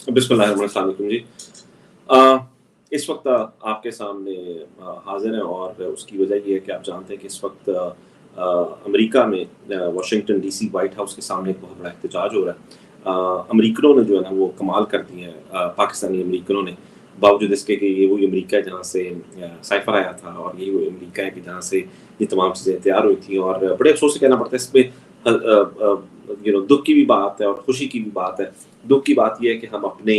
बिस्मिल्लाहिर्रहमानिर्रहीम जी। अ, इस वक्त आपके सामने हाजिर हैं और उसकी वजह ये है कि आप जानते हैं कि इस वक्त अमेरिका में वाशिंगटन डीसी व्हाइट हाउस के सामने एक बहुत बड़ा एहतजाज हो रहा है। अमेरिकनों ने जो है ना वो कमाल कर दिए हैं, पाकिस्तानी अमेरिकनों ने, बावजूद इसके कि ये वही अमेरिका है जहाँ से साइफर आया था और यही वही अमेरिका है कि जहाँ से ये तमाम चीज़ें तैयार हुई थी। और बड़े अफसोस से कहना पड़ता है इसमें दुख की भी बात है और खुशी की भी बात है। दुख की बात ये है कि हम अपने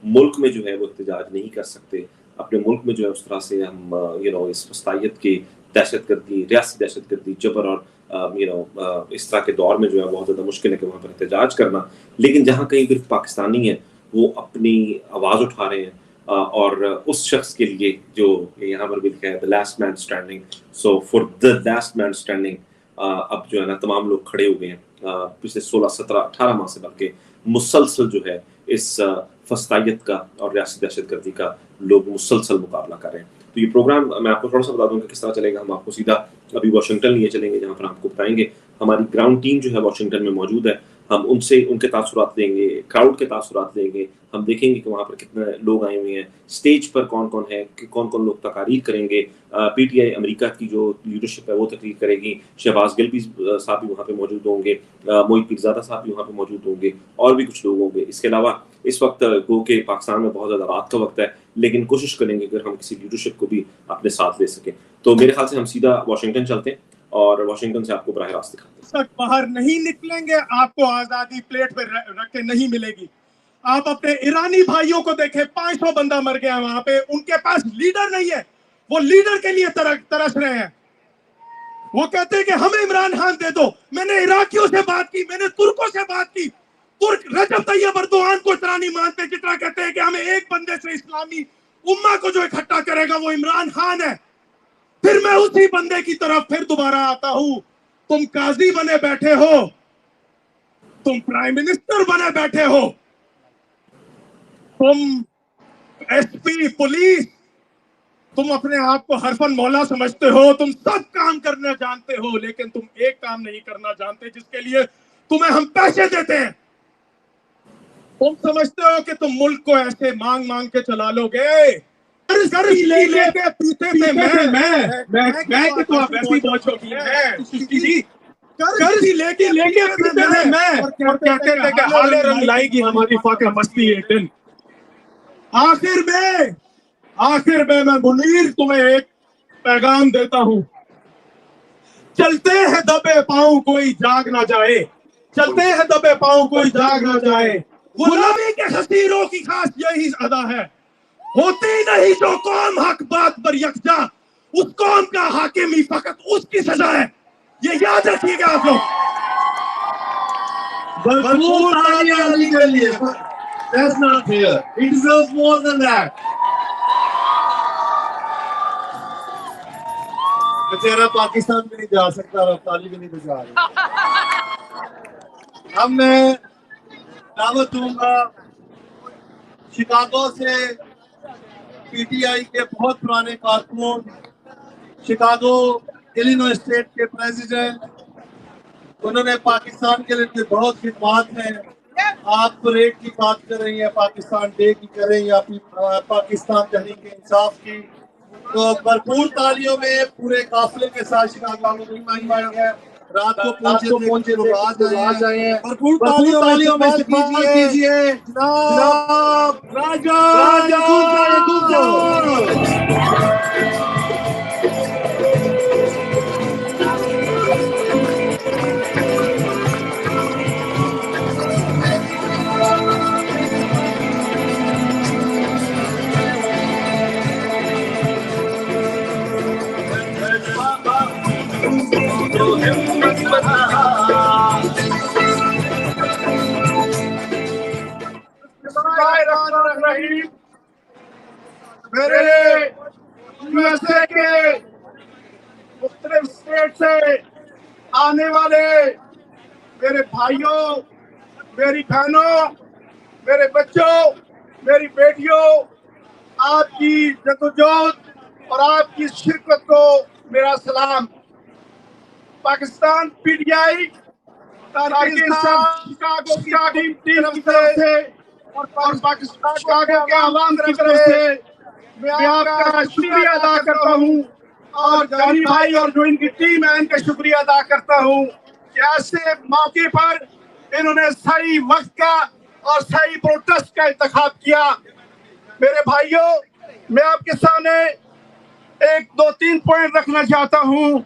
मुल्क में जो है वो एहतजाज नहीं कर सकते। अपने मुल्क में जो है उस तरह से हम इस वस्तायत की दहशतगर्दी, रियासी दहशतगर्दी, जबर और इस तरह के दौर में जो है बहुत ज़्यादा मुश्किल है कि वहाँ पर एहतजाज करना। लेकिन जहाँ कहीं भी पाकिस्तानी हैं, वो अपनी आवाज़ उठा रहे हैं और उस शख्स के लिए जो यहाँ पर भी लिखा है the last man standing, so for the last man standing अब जो है ना तमाम लोग खड़े हो गए हैं। पिछले 16, 17, 18 माह से बल्कि मुसलसल जो है इस फस्तायत का और रियासी दहशतगर्दी का लोग मुसलसल मुकाबला कर रहे हैं। तो ये प्रोग्राम मैं आपको थोड़ा सा बता दूं कि किस तरह चलेगा। हम आपको सीधा अभी वाशिंगटन लिए चलेंगे जहाँ पर आपको बताएंगे। हमारी ग्राउंड टीम जो है वाशिंगटन में मौजूद है। हम उनसे उनके तासुरात लेंगे, क्राउड के तासुरात लेंगे। हम देखेंगे कि वहाँ पर कितने लोग आए हुए हैं, स्टेज पर कौन कौन है, कौन कौन लोग तकारीर करेंगे। पीटीआई अमेरिका की जो लीडरशिप है वो तकरीर करेगी। शहबाज गिल भी साहब भी वहाँ पे मौजूद होंगे, मोहित पीरजादा साहब भी वहाँ पे मौजूद होंगे और भी कुछ लोग होंगे। इसके अलावा इस वक्त गो के पाकिस्तान में बहुत ज़्यादा रात का वक्त है, लेकिन कोशिश करेंगे अगर हम किसी लीडरशिप को भी अपने साथ ले सकें। तो मेरे ख्याल से हम सीधा वाशिंगटन चलते हैं और वाशिंगटन से आपको बराह रास्त दिखाते हैं। तक बाहर नहीं निकलेंगे, आपको आजादी प्लेट पे रख के नहीं मिलेगी। आप अपने ईरानी भाइयों को देखें, 500 बंदा मर गया वहां पे, उनके पास लीडर नहीं है, वो लीडर के लिए तरस रहे हैं। वो कहते हैं कि हमें इमरान खान दे दो। मैंने इराकियों से बात की, मैंने तुर्कों से बात की। तुर्क रजब तैयब अर्दोआन को इतना नहीं मानते जितना कहते हैं कि हमें एक बंदे से इस्लामी उम्मा को जो इकट्ठा करेगा वो इमरान खान है। फिर मैं उसी बंदे की तरफ फिर दोबारा आता हूं। तुम काजी बने बैठे हो, तुम प्राइम मिनिस्टर बने बैठे हो, तुम एसपी पुलिस, तुम अपने आप को हरफन मौला समझते हो, तुम सब काम करना जानते हो, लेकिन तुम एक काम नहीं करना जानते जिसके लिए तुम्हें हम पैसे देते हैं। तुम समझते हो कि तुम मुल्क को ऐसे मांग मांग के चला लोगे। कर्ज लेके पीते थे मैं कि तो आप ऐसी बहुत शौकीन है। कर्ज लेके पीते थे मैं और कहते थे कि हाले रंग लाएगी हमारी फाके मस्ती एक दिन। आखिर में मैं मुनीर तुम्हें एक पैगाम देता हूँ। चलते हैं दबे पांव कोई जाग ना जाए, चलते हैं दबे पांव कोई जाग ना जाए। गुलामी के हसीरों की खास यही अदा है, होती नहीं जो कौम हक बात पर यकजा, उस कौम का हाकिमी फकत उसकी सजा है। ये याद रखिएगा आप लोग। भरपूर तालियां अली के लिए। That's not fair. He deserves more than that. बेचारा पाकिस्तान भी नहीं जा सकता और ताली भी नहीं बजा रहा। अब मैं दावत दूंगा शिकागो से पीटीआई के बहुत पुराने कारकुन, शिकागो इलिनॉय स्टेट के प्रेसिडेंट, उन्होंने पाकिस्तान के लिए बहुत खिदमत है। आप परेड की बात कर रही हैं, पाकिस्तान डे की कर रही हैं, पाकिस्तान तहरीक इंसाफ की। तो भरपूर तालियों में पूरे काफिले के साथ शिकागो में आई है। रात को पहुंचे लोग आज आए हैं। भरपूर तालियों में इस्तेमाल कीजिए जनाब राजा मेरे यूएसए के मुख्तलिफ स्टेट से आने वाले मेरे भाइयों, मेरी बहनों, मेरे बच्चों, मेरी बेटियों, आपकी जद्दोजहद और आपकी शिरकत को मेरा सलाम। पाकिस्तान पीटीआई शिकागो की टीम से اور شکاگو کے عوام کی طرف سے میں آپ کا شکریہ ادا کرتا ہوں، اور جانی بھائی اور جو ان کی ٹیم ہے ان کا شکریہ ادا کرتا ہوں کہ ایسے موقع پر انہوں نے صحیح وقت کا اور صحیح پروٹیسٹ کا انتخاب کیا۔ میرے بھائیوں، میں آپ کے سامنے ایک دو تین پوائنٹ رکھنا چاہتا ہوں۔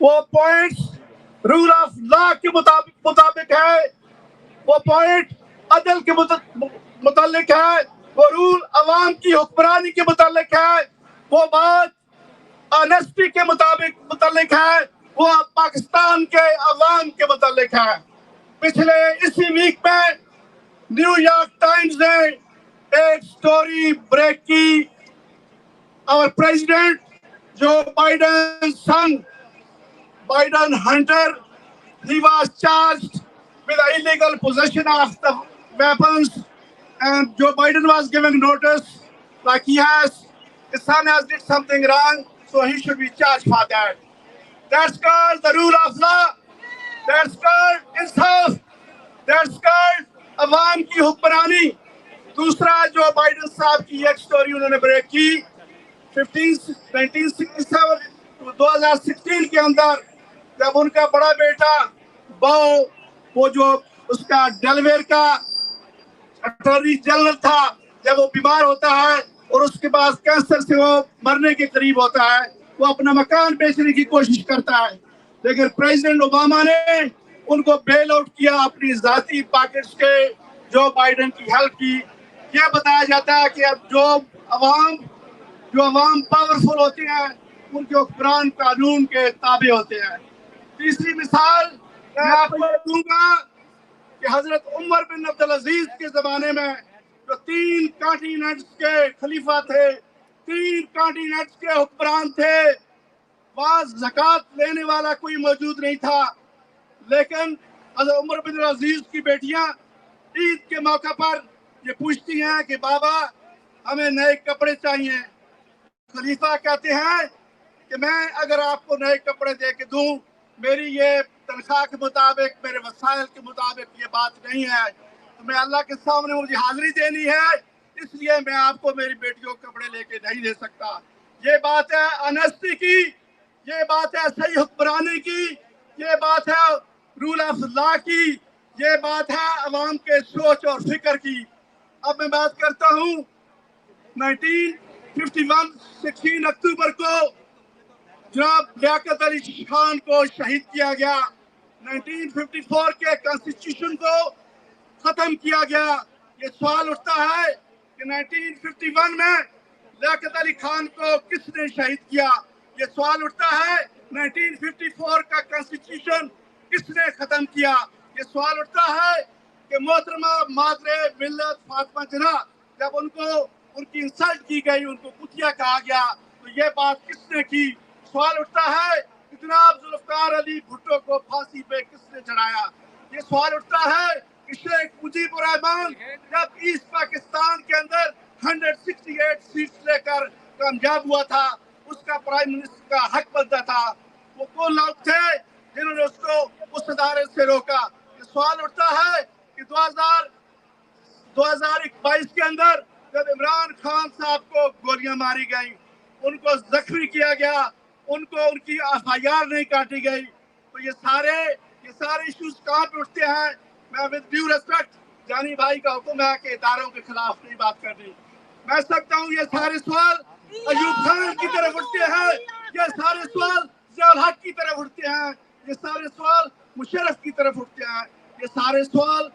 وہ پوائنٹس رول آف لا کے مطابق ہے، وہ پوائنٹ عدل کے متعلق ہے، وہ رول عوام کی حکمرانی کے متعلق ہے، وہ بات آنیسٹی کے متعلق ہے، وہ پاکستان کے عوام کے متعلق ہے۔ پچھلے اسی ویک میں نیو یارک ٹائمز نے ایک سٹوری بریک کی، اور president Joe Biden son Biden Hunter, he was charged with illegal possession of the weapons, and Joe Biden was given notice like his son has did something wrong, so he should be charged for that. That's called the rule of law. That's called insaf. That's called عوام کی حکمرانی۔ دوسرا Joe Biden صاحب کی ایک story انہوں نے break کی 2016 کے اندر، جب ان کا بڑا بیٹا وہ جو اس کا ڈیلویئر کا اٹارنی جنرل تھا، جب وہ بیمار ہوتا ہے اور اس کے بعد کینسر سے وہ مرنے کے قریب ہوتا ہے، وہ اپنا مکان بیچنے کی کوشش کرتا ہے، لیکن پریزیڈنٹ اوباما نے ان کو بیل آؤٹ کیا اپنی ذاتی پاکٹس کے، جو بائیڈن کی ہیلپ کی۔ یہ بتایا جاتا ہے کہ اب جو عوام پاورفل ہوتے ہیں ان کے حکمران قانون کے تابع ہوتے ہیں۔ تیسری مثال میں آپ کو دوں گا کہ حضرت عمر بن عبدالعزیز کے زمانے میں جو 3 کانٹیننٹس کے خلیفہ تھے، 3 کانٹیننٹس کے حکمران تھے، وہاں زکوٰۃ لینے والا کوئی موجود نہیں تھا، لیکن حضرت عمر بن عبدالعزیز کی بیٹیاں عید کے موقع پر یہ پوچھتی ہیں کہ بابا ہمیں نئے کپڑے چاہیے۔ خلیفہ کہتے ہیں کہ میں اگر آپ کو نئے کپڑے دے کے دوں، میری یہ تنخواہ کے مطابق، میرے وسائل کے مطابق یہ بات نہیں ہے، تو میں اللہ کے سامنے مجھے حاضری دینی ہے، اس لیے میں آپ کو میری بیٹیوں کو کپڑے لے کے نہیں دے سکتا۔ یہ بات ہے آنیسٹی کی، یہ بات ہے صحیح حکمرانی کی، یہ بات ہے رول آف لا کی، یہ بات ہے عوام کے سوچ اور فکر کی۔ اب میں بات کرتا ہوں 1951 16 اکتوبر کو جناب لیاقت علی خان کو شہید کیا گیا، 1954 کے کانسٹیٹیوشن کو ختم کیا گیا۔ یہ سوال اٹھتا ہے کہ 1951 میں لیاقت علی خان کو کس نے شہید کیا؟ یہ سوال اٹھتا ہے 1954 کا کانسٹیٹیوشن کس نے ختم کیا؟ یہ سوال اٹھتا ہے کہ محترمہ مادر ملت فاطمہ جناح جب ان کی انسلٹ کی گئی، ان کو کتیا کہا گیا، تو یہ بات کس نے کی؟ سوال اٹھتا ہے کہ جناب ذوالفقار علی بھٹو کو پھانسی پہ کس نے چڑھایا؟ یہ سوال اٹھتا ہے کہ شیخ مجیب الرحمان جب ایسٹ پاکستان کے اندر 168 سیٹس لے کر کامیاب ہوا تھا، اس کا پرائم منسٹر کا حق بنتا تھا، وہ کون لوگ تھے جنہوں نے اس کو اس ادارے سے روکا؟ یہ سوال اٹھتا ہے کہ 2022 کے اندر جب عمران خان صاحب کو گولیاں ماری گئیں، ان کو زخمی کیا گیا، ان کی FIR نہیں کاٹی گئی، تو یہ سارے ایشوز کہاں پہ اٹھتے ہیں؟ میں ود ڈیو ریسپیکٹ، جانی بھائی کا حکم ہے کہ اداروں کے خلاف نہیں بات کرنی، میں سکتا ہوں یہ سارے سوال ایوب خان کی طرف اٹھتے ہیں، یہ سارے سوال ضیاء الحق کی طرف اٹھتے ہیں، یہ سارے سوال مشرف کی طرف اٹھتے ہیں، یہ سارے سوال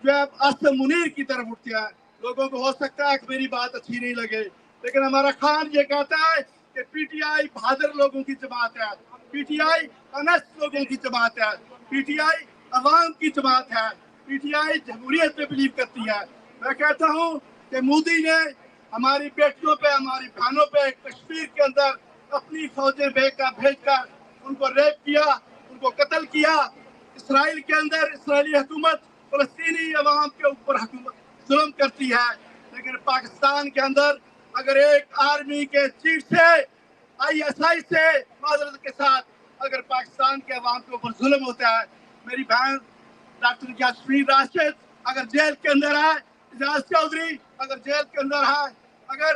جو ہے آصم منیر کی طرف اٹھتے ہیں۔ لوگوں کو ہو سکتا ہے کہ میری بات اچھی نہیں لگے، لیکن ہمارا خان یہ کہتا ہے کہ پی ٹی آئی بہادر لوگوں کی جماعت ہے، پی ٹی آئی انیسٹ لوگوں کی جماعت ہے، پی ٹی آئی عوام کی جماعت ہے، پی ٹی آئی جمہوریت میں بلیو کرتی ہے۔ میں کہتا ہوں کہ مودی نے ہماری بیٹیوں پہ، ہماری بہنوں پہ کشمیر کے اندر اپنی فوجیں بھیج کر ان کو ریپ کیا، ان کو قتل کیا۔ اسرائیل کے اندر اسرائیلی حکومت فلسطینی عوام کے اوپر ظلم کرتی ہے، لیکن پاکستان کے اندر اگر ایک آرمی کے چیف سے ISI سے معذرت کے ساتھ اگر پاکستان کے عوام کے اوپر ظلم ہوتا ہے، میری بہن ڈاکٹر یاسمین راشد اگر جیل کے اندر ہے، एजाज चौधरी अगर जेल के अंदर है, अगर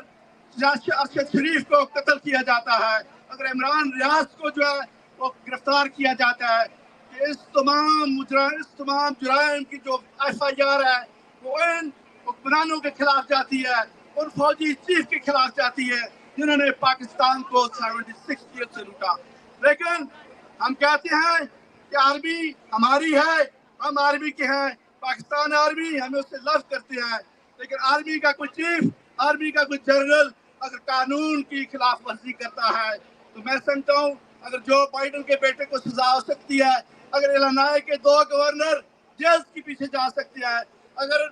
अरशद शरीफ को कत्ल किया जाता है, अगर इमरान रियाज को जो है वो गिरफ्तार किया जाता है, कि इस तमाम जुराइम की जो FIR है वो इन हुक्मरानों के खिलाफ जाती है, उन फौजी चीफ के खिलाफ जाती है जिन्होंने पाकिस्तान को 76 ईयर से लूटा। लेकिन हम कहते हैं कि आर्मी हमारी है, हम आर्मी के हैं, पाकिस्तान आर्मी, हमें उससे लव करते हैं, लेकिन आर्मी का कोई चीफ, आर्मी का कोई जनरल अगर कानून की खिलाफ वर्जी करता है तो मैं समझता हूँ अगर जो बाइडन के बेटे को सजा हो सकती है, अगर इलानाई के 2 गवर्नर जेल के पीछे जा सकते हैं, अगर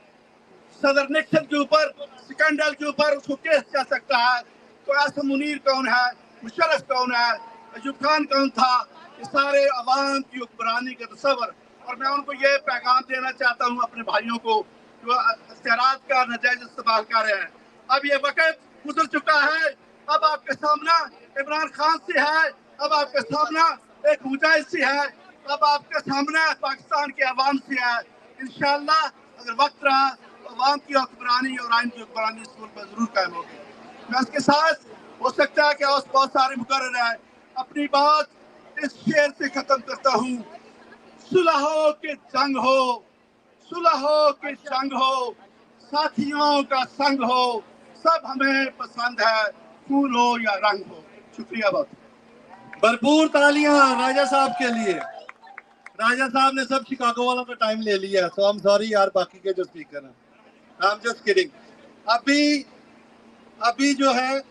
सदर निक्सन के ऊपर स्कैंडल के ऊपर उसको केस जा सकता है, तो आसम मुनीर कौन है, मुशर्रफ कौन है, अयूब खान कौन था, ये सारे अवाम की हुक्मरानी का तस्वर। और मैं उनको ये पैगाम देना चाहता हूँ अपने भाइयों को जो इख्तियारात का नाजायज इस्तेमाल कर रहे हैं। अब ये वक्त गुजर चुका है, अब आपके सामना इमरान खान से है, अब आपके सामना एक मुजाहिद से है, अब आपके सामना पाकिस्तान के अवाम से है। इंशाअल्लाह अगर वक्त रहा तो अवाम की हुक्मरानी और आइन की हुक्मरानी इस मुल्क में जरूर कायम होगी। मैं इसके साथ हो सकता है कि और बहुत सारे मुकर्रर हैं, अपनी बात इस शेर से खत्म करता हूँ, सुलह हो कि जंग हो, सुलह हो कि जंग हो, साथियों का संग हो, सब हमें पसंद है, फूल हो या रंग हो। शुक्रिया बहुत। भरपूर तालियां राजा साहब के लिए। राजा साहब ने सब शिकागो वालों का टाइम ले लिया, सो आई एम सॉरी यार, बाकी के जो स्पीकर हैं, आई एम जस्ट किडिंग। अभी जो है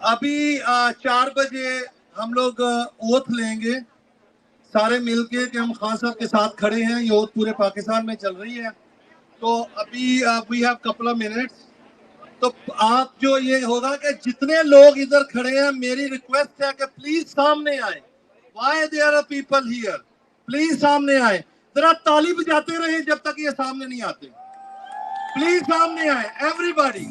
अभी 4 बजे हम लोग ओथ लेंगे सारे मिलके कि हम खान साहब के साथ खड़े हैं। ये ओथ पूरे पाकिस्तान में चल रही है, तो अभी we have couple of minutes. तो आप जो ये होगा कि जितने लोग इधर खड़े हैं, मेरी रिक्वेस्ट है कि प्लीज सामने आए। Why there are people here? Please सामने आए, जरा ताली बजाते रहे जब तक ये सामने नहीं आते। प्लीज सामने आए एवरीबॉडी।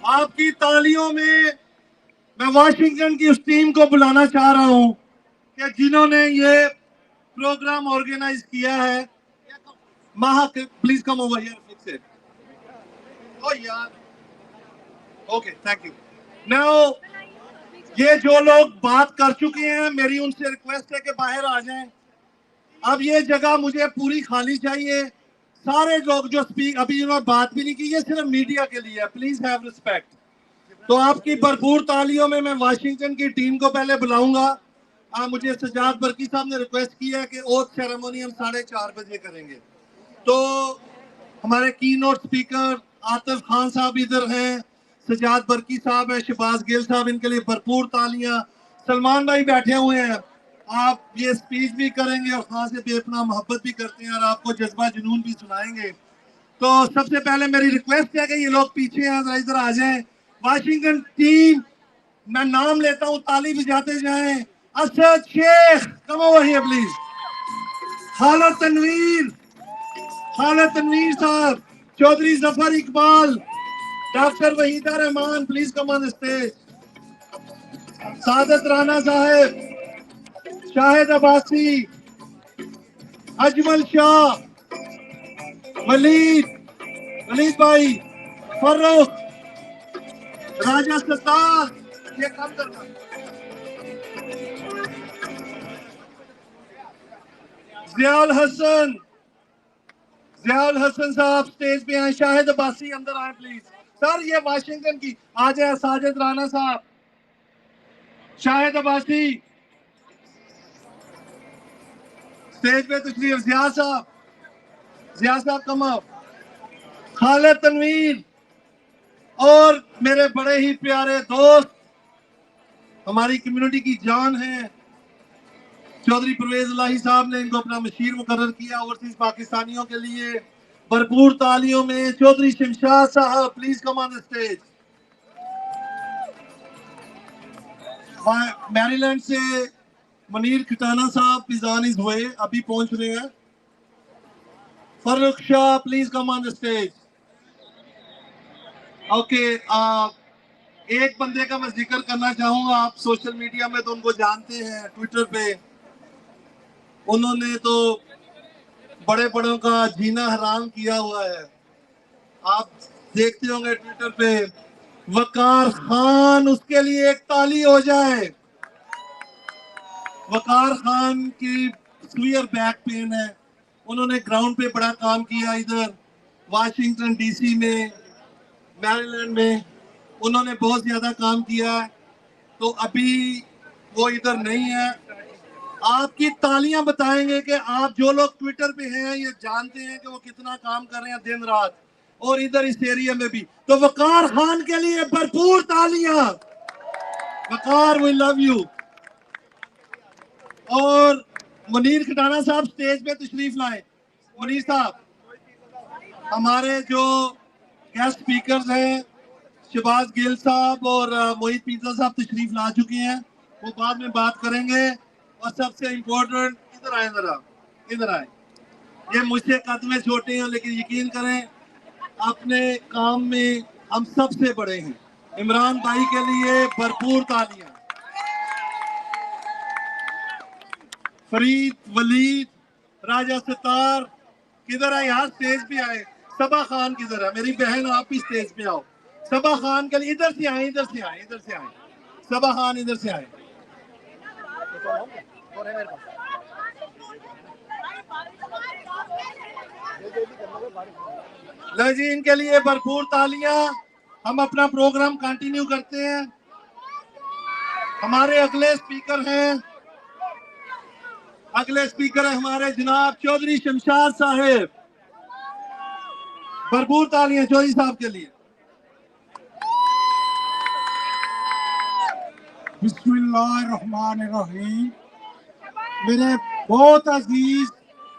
आपकी तालियों में मैं वाशिंगटन की उस टीम को बुलाना चाह रहा हूं कि जिन्होंने ये प्रोग्राम ऑर्गेनाइज किया है। Mehak, please come over here, fix it. Oh यार, ओके, थैंक यू। नाउ ये जो लोग बात कर चुके हैं, मेरी उनसे रिक्वेस्ट है कि बाहर आ जाएं। अब ये जगह मुझे पूरी खाली चाहिए। सारे लोग जो स्पीक अभी इन्होंने बात भी नहीं की, ये सिर्फ मीडिया के लिए है, प्लीज हैव रिस्पेक्ट। तो आपकी भरपूर तालियों में मैं वाशिंगटन की टीम को पहले बुलाऊंगा। मुझे सजाद बरकी साहब ने रिक्वेस्ट की है कि ओथ सेरेमनी हम 4:30 बजे करेंगे। तो हमारे की नोट स्पीकर आतिफ खान साहब इधर हैं, सजाद बरकी साहब है, शहबाज गिल साहब, इनके लिए भरपूर तालियां। सलमान भाई बैठे हुए हैं, आप ये स्पीच भी करेंगे और खान से बेपनाह मोहब्बत भी करते हैं और आपको जज्बा जुनून भी सुनाएंगे। तो सबसे पहले मेरी रिक्वेस्ट है कि ये लोग पीछे हैं, इधर आ जाएं। वाशिंगटन टीम, मैं नाम लेता हूं, ताली बजाते जाएं। Asad Sheikh, come over here please. Khalid Tanveer साहब, Chaudhry Zafar Iqbal, doctor Waheeda Rehman, please come on stage. Sadat Rana साहब, शाहिद अब्बासी, अजमल शाह, वलीद भाई, फर्रुख, राजा सत्तार, ये काम करना। जियाउल हसन साहब स्टेज पे आए। शाहिद अब्बासी अंदर आए प्लीज। सर ये वाशिंगटन की आ जाए। साजिद राना साहब, शाहिद अब्बासी स्टेज पे तशरीफ। जिया साहब, ज़िया साहब कम अप, खालिद तनवीर, और मेरे बड़े ही प्यारे दोस्त, हमारी कम्युनिटी की जान है, चौधरी परवेज इलाही साहब ने इनको अपना मशीर मुकर्रर किया ओवरसीज पाकिस्तानियों के लिए। भरपूर तालियों में चौधरी शमशाद साहब, please come on the stage. Maryland से मुनीर खटाना साहब इज ऑन हिज वे, अभी पहुंच रहे हैं। Farrukh Shah, please come on the stage. Okay, एक बंदे का मैं जिक्र करना चाहूंगा, आप सोशल मीडिया में तो उनको जानते हैं, ट्विटर पे उन्होंने तो बड़े बड़ों का जीना हराम किया हुआ है। आप देखते होंगे ट्विटर पे, वकार खान, उसके लिए एक ताली हो जाए। वकार खान की सीवियर बैक पेन है, उन्होंने ग्राउंड पे बड़ा काम किया, इधर वाशिंगटन डीसी में, मैरीलैंड में उन्होंने बहुत ज्यादा काम किया है, तो अभी वो इधर नहीं है। आपकी तालियां बताएंगे कि आप जो लोग ट्विटर पे हैं ये जानते हैं कि वो कितना काम कर रहे हैं दिन रात, और इधर इस एरिया में भी। तो वकार खान के लिए भरपूर तालियां। वकार, वी लव यू। और मुनीर खटाना साहब स्टेज पे तशरीफ लाए। मुनीर साहब, हमारे जो गेस्ट स्पीकर्स हैं, शहबाज गिल साहब और मोहित पीतल साहब तशरीफ ला चुके हैं, वो बाद में बात करेंगे। और सबसे इम्पोर्टेंट, इधर आए, जरा इधर आए। ये मुझसे कद में छोटे हैं, लेकिन यकीन करें अपने काम में हम सबसे बड़े हैं। इमरान भाई के लिए भरपूर तालियां। फरीद, वलीद, राजा सितार किधर है यार, स्टेज पे आए। सबा खान किधर है, मेरी बहन, आप भी स्टेज पे आओ। सबा खान के लिए इधर से आए, इधर से आए, इधर से आए। सबा खान इधर से आए। लो जी, इनके लिए भरपूर तालियां। हम अपना प्रोग्राम कंटिन्यू करते हैं। हमारे अगले स्पीकर हैं, हमारे जनाब चौधरी शमशाद साहेब। भरपूर तालियां चौधरी साहब के लिए। बिस्मिल्लाहिर्रहमानिर्रहीम। मेरे बहुत अजीज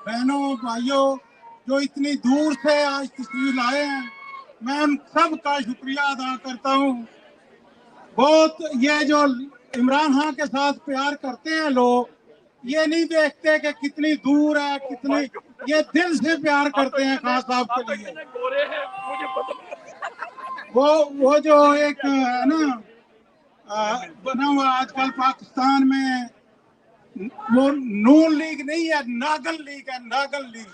बहनों भाइयों जो इतनी दूर से आज तशरीफ लाए हैं, मैं उन सब का शुक्रिया अदा करता हूँ। बहुत ये जो इमरान खान के साथ प्यार करते हैं लोग, ये नहीं देखते कि कितनी दूर है, कितनी, ये दिल से प्यार करते हैं खान साहब के लिए। वो जो एक है ना बना हुआ आजकल पाकिस्तान में, वो नून लीग नहीं है, नागल लीग है, नागल लीग।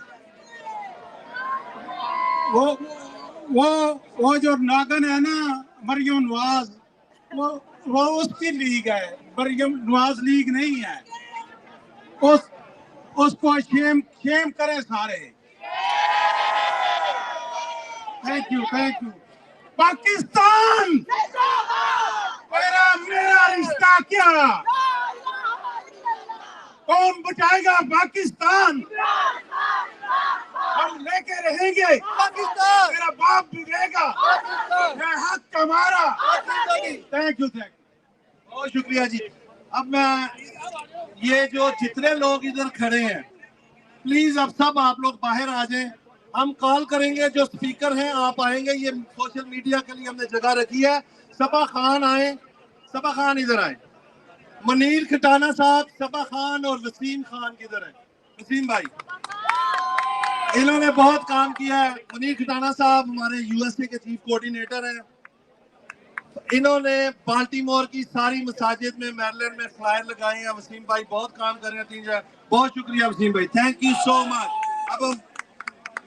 वो जो नागन है ना, मरियम नवाज, वो उसकी लीग है, मरियम नवाज लीग नहीं है। उसको शेम करे सारे। Thank you, thank you. Pakistan मेरा रिश्ता क्या, कौन बचाएगा पाकिस्तान, हम लेके रहेंगे पाकिस्तान, मेरा बाप भी देगा, हक हमारा। थैंक यू, बहुत शुक्रिया जी। अब मैं, ये जो जितने लोग इधर खड़े हैं, प्लीज अब सब आप लोग बाहर आ जाएं। हम कॉल करेंगे, जो स्पीकर हैं आप आएंगे, ये सोशल मीडिया के लिए हमने जगह रखी है। सबा खान आए, सबा खान इधर आए। मुनीर खटाना साहब, सबा खान और वसीम खान किधर है? वसीम भाई, इन्होंने बहुत काम किया है। मुनीर खटाना साहब हमारे यूएसए के चीफ कोऑर्डिनेटर हैं। इन्होंने बाल्टीमोर की सारी मसाजिद में, मैरीलैंड में फ्लायर लगाए हैं। वसीम भाई बहुत काम कर रहे हैं 3 जगह। बहुत शुक्रिया वसीम भाई, थैंक यू सो मच। अब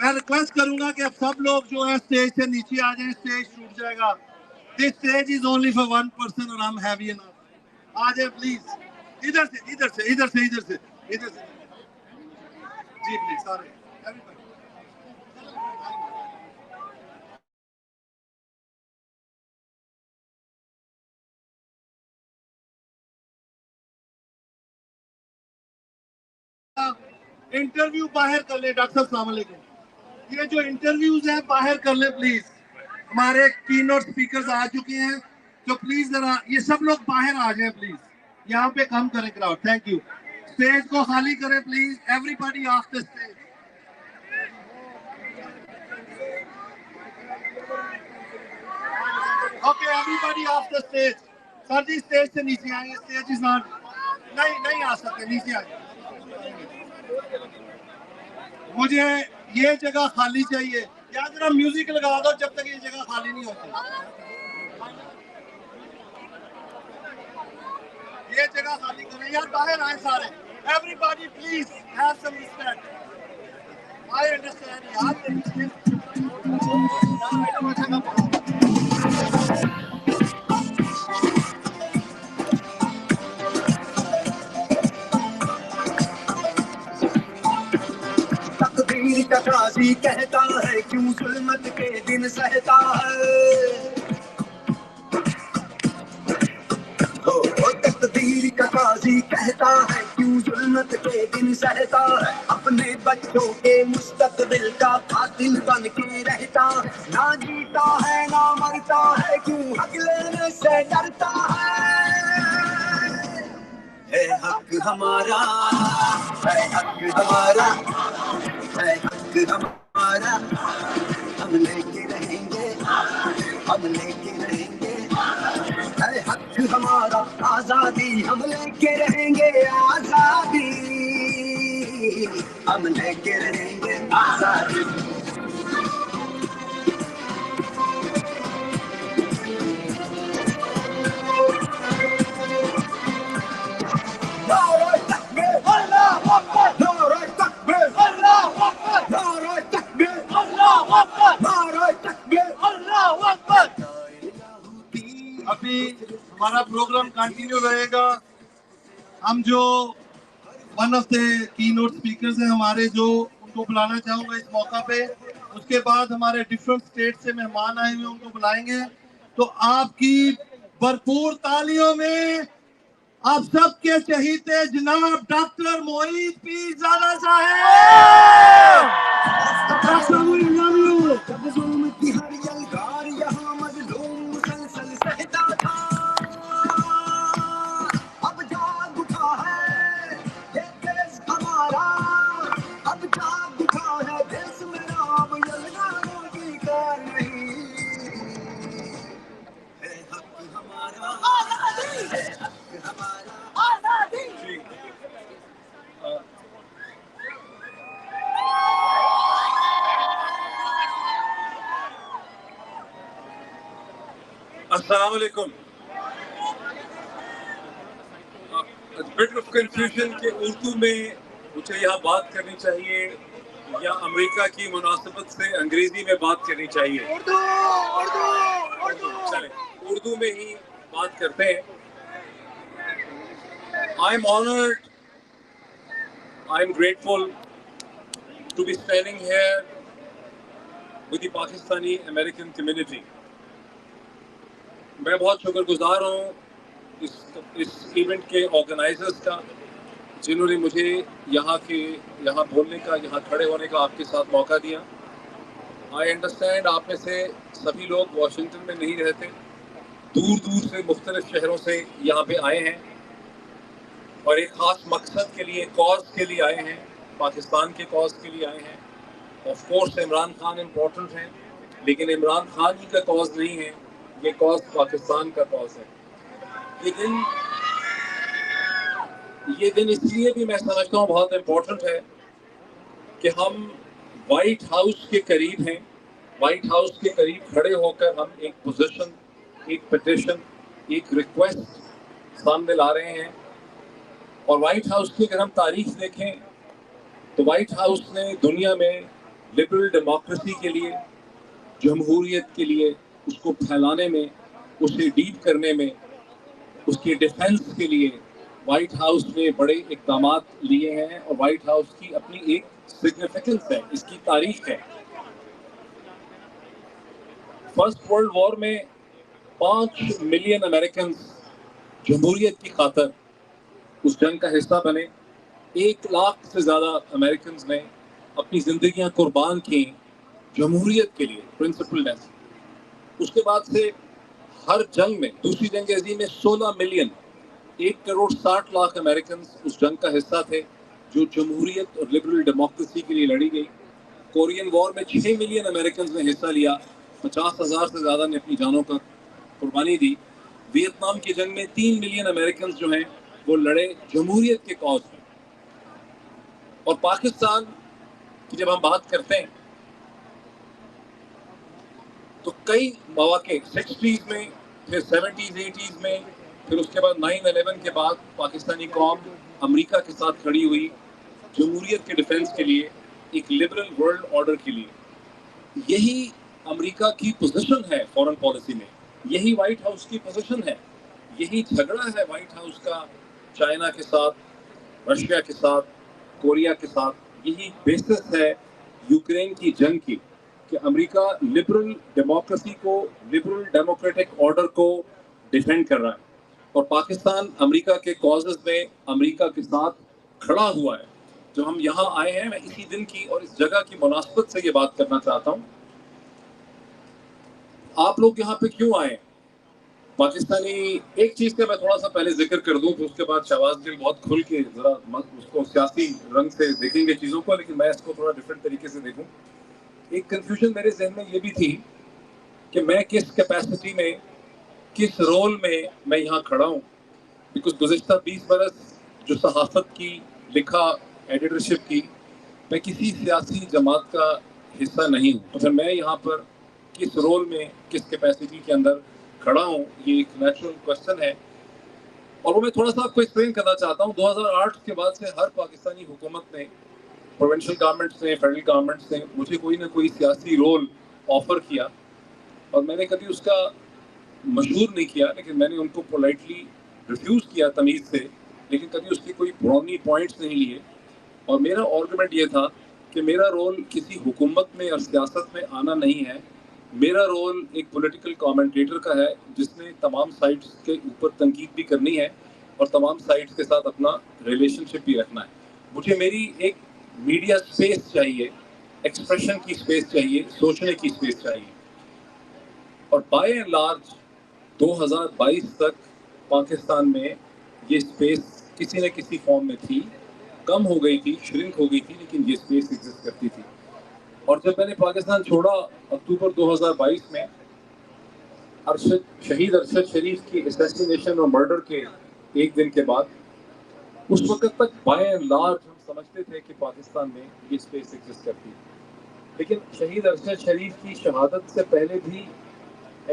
मैं रिक्वेस्ट करूंगा कि अब सब लोग जो है स्टेज से नीचे आ जाएं, स्टेज टूट जाएगा। This stage is only for 1 person और आई एम हैवी इनफ। आ जाए प्लीज, इधर से, इधर से, इधर से, इधर से, इधर से जी, प्लीज सारे। इंटरव्यू बाहर कर ले। डॉक्टर साहब, अस्सलाम वालेकुम। یہ جو انٹرویوز ہیں باہر کر لیں پلیز. ہمارے کی نوٹ اسپیکرز آ چکے ہیں تو پلیز ذرا یہ سب لوگ باہر آ جائیں پلیز. یہاں پہ کم کریں کراؤڈ. Thank you. اسٹیج کو خالی کریں please. Everybody off the stage. Okay everybody off the stage. Sir ji stage سے نیچے آئیں. Stage is not. نہیں آ سکتے. نیچے آئیں. مجھے یہ جگہ خالی چاہیے. یا ذرا میوزک لگا دو جب تک یہ جگہ خالی نہیں ہوتی. یہ جگہ خالی کریں یار. باہر آئیں سارے. Every body please have some respect. I understand یار. تقدیر کا قاضی کہتا ہے کیوں ظلمت کے دن سہتا ہے. تقدیر کا قاضی کہتا ہے کیوں ظلمت کے دن سہتا ہے. اپنے بچوں کے مستقبل کا قاتل بن کے رہتا ہے. نہ جیتا ہے نہ مرتا ہے کیوں حق لینے سے ڈرتا ہے حق ہمارا. ہے حق ہمارا. ہے حق ہمارا. ہم لے کے رہیں گے. ہم لے کے رہیں گے. ہے حق ہمارا. آزادی ہم لے کے رہیں گے. آزادی ہم لے کے رہیں گے. آزادی. نعرہ تکبیر. اللہ اکبر. نعرہ تکبیر. اللہ اکبر. نعرہ تکبیر. اللہ اکبر. نعرہ تکبیر. اللہ اکبر. ابھی ہمارا پروگرام کنٹینیو رہے گا. ہم جو ون آف دا کی نوٹ اسپیکرز ہیں ہمارے, جو ان کو بلانا چاہوں گا اس موقع پہ. اس کے بعد ہمارے ڈفرینٹ اسٹیٹ سے مہمان آئے ہوئے ان کو بلائیں گے. تو آپ کی بھرپور تالیوں میں آپ سب کے چہیتے جناب ڈاکٹر معید پیر زادہ صاحب. جب ظلم کی ہر یلغار یہاں مظلوم مسلسل سہتا تھا, اب جاگ اٹھا ہے یہ دیس ہمارا. اب جاگ اٹھا ہے دیس میرا. اب یلغاروں کی کار نہیں. ہے حق ہمارا. آزادی. ہے حق ہمارا. آزادی. السلام علیکم. بٹ آف کنفیوژن کہ اردو میں مجھے یہاں بات کرنی چاہیے یا امریکہ کی مناسبت سے انگریزی میں بات کرنی چاہیے. اردو چلیں اردو میں ہی بات کرتے ہیں. I am honored, I am grateful to be standing here with the Pakistani American community. میں بہت شکر گزار ہوں اس ایونٹ کے آرگنائزرز کا, جنہوں نے مجھے یہاں بولنے کا, یہاں کھڑے ہونے کا آپ کے ساتھ موقع دیا. آئی انڈرسٹینڈ آپ میں سے سبھی لوگ واشنگٹن میں نہیں رہتے, دور دور سے مختلف شہروں سے یہاں پہ آئے ہیں اور ایک خاص مقصد کے لیے, کاز کے لیے آئے ہیں, پاکستان کے کاز کے لیے آئے ہیں. Of course Imran Khan important ہیں, لیکن عمران خان ہی کا کاز نہیں ہے, یہ کاز پاکستان کا کاز ہے. یہ دن اس لیے بھی میں سمجھتا ہوں بہت امپورٹنٹ ہے کہ ہم وائٹ ہاؤس کے قریب ہیں. وائٹ ہاؤس کے قریب کھڑے ہو کر ہم ایک پوزیشن, ایک پٹیشن, ایک ریکویسٹ سامنے لا رہے ہیں. اور وائٹ ہاؤس کی اگر ہم تاریخ دیکھیں تو وائٹ ہاؤس نے دنیا میں لبرل ڈیموکریسی کے لیے, جمہوریت کے لیے, اس کو پھیلانے میں, اسے ڈیپ کرنے میں, اس کی ڈیفنس کے لیے وائٹ ہاؤس نے بڑے اقدامات لیے ہیں. اور وائٹ ہاؤس کی اپنی ایک سگنیفیکنس ہے, اس کی تاریخ ہے. فرسٹ ورلڈ وار میں 5 ملین امریکنز جمہوریت کی خاطر اس جنگ کا حصہ بنے. 1 لاکھ سے زیادہ امریکنز نے اپنی زندگیاں قربان کیں जमहूरियत के लिए प्रिंसिपलनेस। उसके बाद से हर जंग में, दूसरी जंग अजीम में 16 मिलियन 1,60,00,000 अमेरिकन उस जंग का हिस्सा थे जो जमहूरियत और लिबरल डेमोक्रेसी के लिए लड़ी गई। कोरियन वॉर में 6 मिलियन अमेरिकन ने हिस्सा लिया, 50,000 से ज़्यादा ने अपनी जानों का कुर्बानी दी। वियतनाम की जंग में 3 मिलियन अमेरिकन जो हैं वो लड़े जमहूरियत के कॉज में। और पाकिस्तान की जब हम बात करते हैं तो कई मौके 60s में, फिर 70s 80s में, फिर उसके बाद 9/11 के बाद पाकिस्तानी कौम अमेरिका के साथ खड़ी हुई जमहूरियत के डिफेंस के लिए, एक लिबरल वर्ल्ड ऑर्डर के लिए। यही अमेरिका की पोजीशन है फॉरेन पॉलिसी में, यही व्हाइट हाउस की पोजीशन है, यही झगड़ा है व्हाइट हाउस का चाइना के साथ, रशिया के साथ, कोरिया के साथ। यही बेसिस है यूक्रेन की जंग की कि अमेरिका लिबरल डेमोक्रेसी को, लिबरल डेमोक्रेटिक ऑर्डर को डिफेंड कर रहा है और पाकिस्तान अमेरिका के कॉजेस में अमेरिका के साथ खड़ा हुआ है। जब हम यहाँ आए हैं, मैं इसी दिन की और इस जगह की मुनासबत से ये बात करना चाहता हूँ। आप लोग यहाँ पे क्यों आए? पाकिस्तानी, एक चीज का मैं थोड़ा सा पहले जिक्र कर दूं, फिर उसके बाद शहबाज गिल बहुत खुल के जरा उसको सियासी रंग से देखेंगे चीजों को, लेकिन मैं इसको थोड़ा डिफरेंट तरीके से देखूं। एक कंफ्यूजन मेरे जहन में ये भी थी कि मैं किस कैपेसिटी में, किस रोल में मैं यहाँ खड़ा हूँ। बिकॉज गुज़िश्ता 20 बरस जो सहाफत की, लिखा, एडिटरशिप की, मैं किसी सियासी जमात का हिस्सा नहीं हूँ। तो फिर मैं यहाँ पर किस रोल में, किस कैपेसिटी के अंदर खड़ा हूँ, ये एक नेचुरल क्वेश्चन है और वो मैं थोड़ा सा आपको एक्सप्लेन करना चाहता हूँ। 2008 के बाद से हर पाकिस्तानी हुकूमत ने, प्रोविंशियल गवर्नमेंट्स ने, फेडरल गवर्नमेंट्स ने मुझे कोई ना कोई सियासी रोल ऑफर किया और मैंने कभी उसका मशहूर नहीं किया, लेकिन मैंने उनको पोलाइटली रिफ्यूज़ किया तमीज़ से, लेकिन कभी उसके कोई ब्रॉनी पॉइंट्स नहीं लिए। और मेरा आर्गुमेंट ये था कि मेरा रोल किसी हुकूमत में और सियासत में आना नहीं है। मेरा रोल एक पॉलिटिकल कमेंटेटर का है जिसने तमाम साइड्स के ऊपर तनकीद भी करनी है और तमाम साइड्स के साथ अपना रिलेशनशिप भी रखना है। मुझे मेरी एक मीडिया स्पेस चाहिए, एक्सप्रेशन की स्पेस चाहिए, सोचने की स्पेस चाहिए। और बाय एंड लार्ज 2022 तक पाकिस्तान में ये स्पेस किसी न किसी फॉर्म में थी, कम हो गई थी, श्रिंक हो गई थी, लेकिन ये स्पेस एग्जिस्ट करती थी। और जब मैंने पाकिस्तान छोड़ा अक्टूबर 2022 में, शहीद अरशद शरीफ की असैसिनेशन और मर्डर के एक दिन के बाद, उस वक्त तक बाय एंड लार्ज हम समझते थे कि पाकिस्तान में ये स्पेस एग्जिस्ट करती है। लेकिन शहीद अरशद शरीफ की शहादत से पहले भी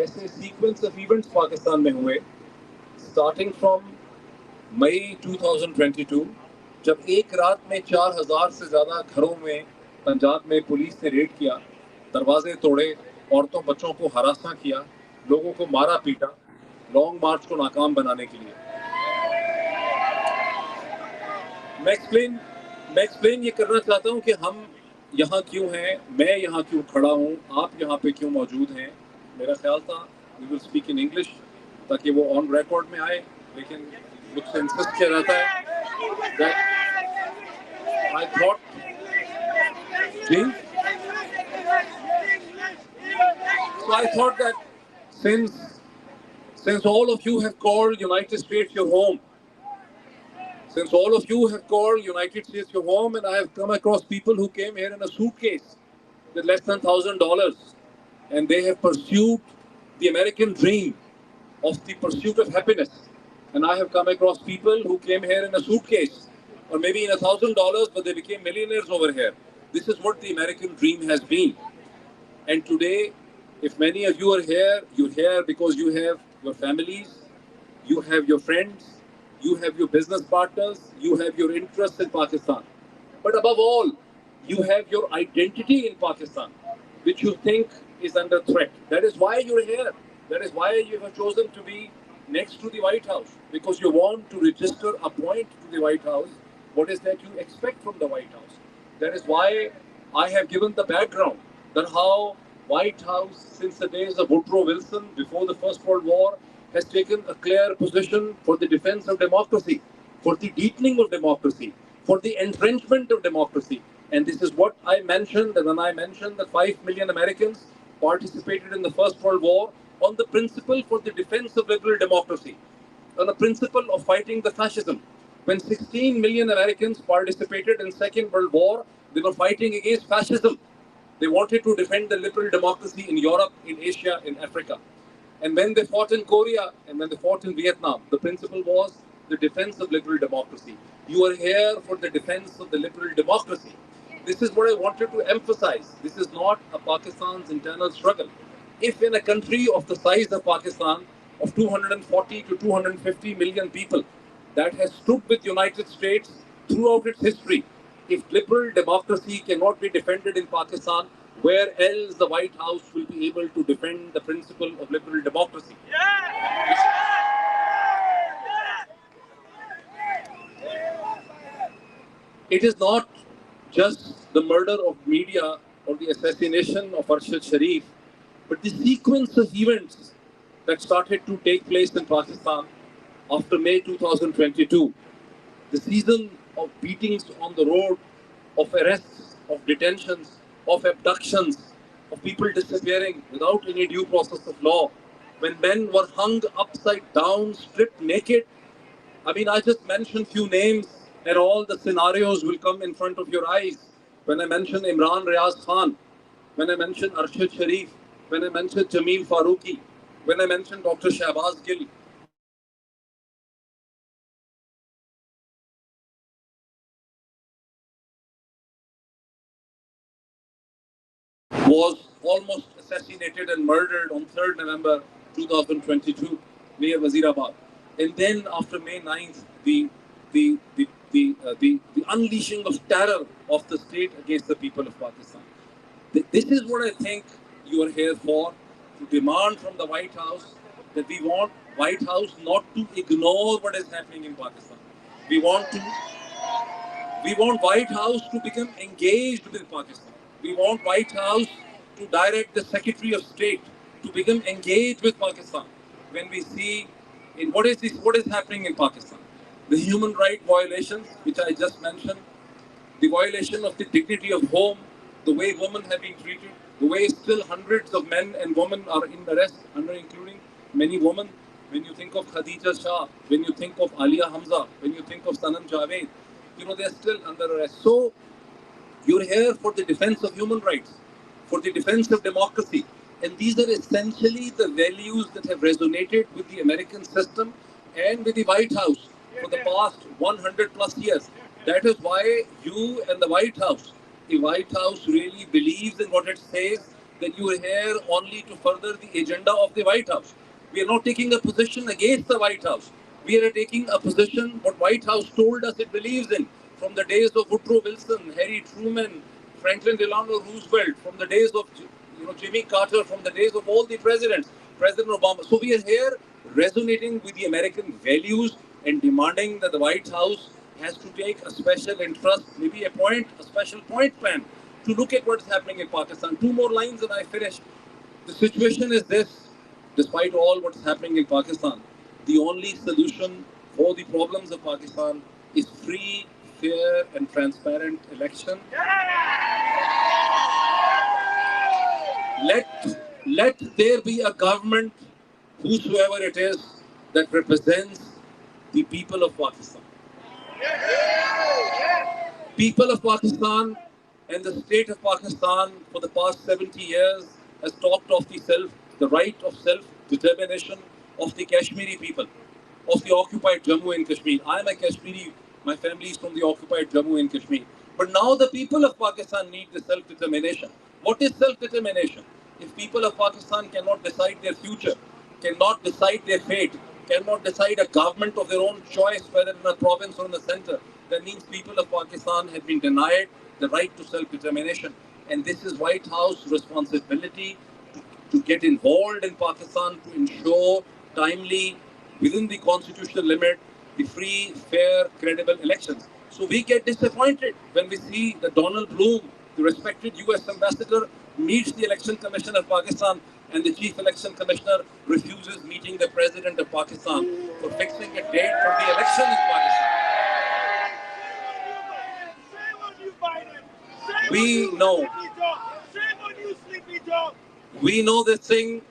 ऐसे सीक्वेंस ऑफ इवेंट्स पाकिस्तान में हुए, स्टार्टिंग फ्रॉम मई 2022, जब एक रात में 4,000 से ज़्यादा घरों में पंजाब में पुलिस ने रेड किया, दरवाजे तोड़े, औरतों बच्चों को हरासा किया, लोगों को मारा पीटा, लॉन्ग मार्च को नाकाम बनाने के लिए। मैं एक्सप्लेन ये करना चाहता हूँ कि हम यहाँ क्यों हैं, मैं यहाँ क्यों खड़ा हूँ, आप यहाँ पे क्यों मौजूद हैं। मेरा ख्याल था we will speak in English ताकि वो ऑन रिकॉर्ड में आए, लेकिन मुझसे इंसिस्ट किया जाता है that I thought So I thought that since all of you have called United States your home, since all of you have called United States your home, and I have come across people who came here in a suitcase with less than $1,000, and they have pursued the American dream of the pursuit of happiness. And I have come across people who came here in a suitcase, or maybe in $1,000, but they became millionaires over here. This is what the American dream has been. And today, if many of you are here, you're here because you have your families, you have your friends, you have your business partners, you have your interests in Pakistan. But above all, you have your identity in Pakistan, which you think is under threat. That is why you're here. That is why you have chosen to be next to the White House, because you want to register a point to the White House. What is that you expect from the White House? That is why I have given the background that how White House, since the days of Woodrow Wilson, before the First World War, has taken a clear position for the defense of democracy, for the deepening of democracy, for the entrenchment of democracy. And this is what I mentioned, and when I mentioned that 5 million Americans participated in the First World War on the principle for the defense of liberal democracy, on the principle of fighting the fascism. When 16 million Americans participated in Second World War, they were fighting against fascism. They wanted to defend the liberal democracy in Europe, in Asia, in Africa. And when they fought in Korea and when they fought in Vietnam, the principle was the defense of liberal democracy. You are here for the defense of the liberal democracy. This is what I wanted to emphasize. This is not a Pakistan's internal struggle. If in a country of the size of Pakistan, of 240 to 250 million people, that has stood with United States throughout its history, if liberal democracy cannot be defended in Pakistan, where else the White House will be able to defend the principle of liberal democracy? It is not just the murder of media or the assassination of Arshad Sharif, but the sequence of events that started to take place in Pakistan after May 2022. The season of beatings on the road, of arrests, of detentions, of abductions, of people disappearing without any due process of law, when men were hung upside down, stripped naked. I mean, I just mentioned few names and all the scenarios will come in front of your eyes. When I mention Imran Riaz Khan, when I mention Arshad Sharif, when I mention Jameel Farooqi, when I mention Dr. Shahbaz Gill, was almost assassinated and murdered on 3rd November 2022 near Wazirabad. And then after May 9th, the unleashing of terror of the state against the people of Pakistan. This is what I think you are here for, to demand from the White House that we want White House not to ignore what is happening in Pakistan. We want White House to become engaged with Pakistan. We want White House to direct the Secretary of State to become engaged with Pakistan. When we see in what is happening in Pakistan, the human right violations which I just mentioned, the violation of the dignity of home, the way women have been treated, the way still hundreds of men and women are in arrest, including many women. When you think of Khadija Shah, when you think of Alia Hamza, when you think of Sanam Javed, they're still under arrest. So you're here for the defense of human rights, for the defense of democracy. And these are essentially the values that have resonated with the American system and with the White House for the past 100 plus years. That is why you and the White House really believes in what it says, that you are here only to further the agenda of the White House. We are not taking a position against the White House. We are taking a position what White House told us it believes in from the days of Woodrow Wilson, Harry Truman, Franklin Delano Roosevelt, from the days of Jimmy Carter, from the days of all the presidents, President Obama. So we are here resonating with the American values and demanding that the White House has to take a special interest, maybe appoint a special point plan to look at what is happening in Pakistan. Two more lines and I finish. The situation is this: despite all what's happening in Pakistan, the only solution for the problems of Pakistan is free, fair and transparent election. Let there be a government, whosoever it is, that represents the people of Pakistan. People of Pakistan and the state of Pakistan for the past 70 years has talked of the right of self-determination of the Kashmiri people, of the occupied Jammu and Kashmir. I am a Kashmiri, my family is from the occupied Jammu and Kashmir. But now the people of Pakistan need the self-determination. What is self-determination? If people of Pakistan cannot decide their future, cannot decide their fate, cannot decide a government of their own choice, whether in a province or in the center, that means people of Pakistan have been denied the right to self-determination. And this is White House responsibility to get involved in Pakistan to ensure timely, within the constitutional limit, the free, fair, credible elections. So we get disappointed when we see that Donald Bloom, the respected US ambassador, meets the Election Commission of Pakistan and the Chief Election Commissioner refuses meeting the President of Pakistan for fixing a date for the election in Pakistan. We know, we know this thing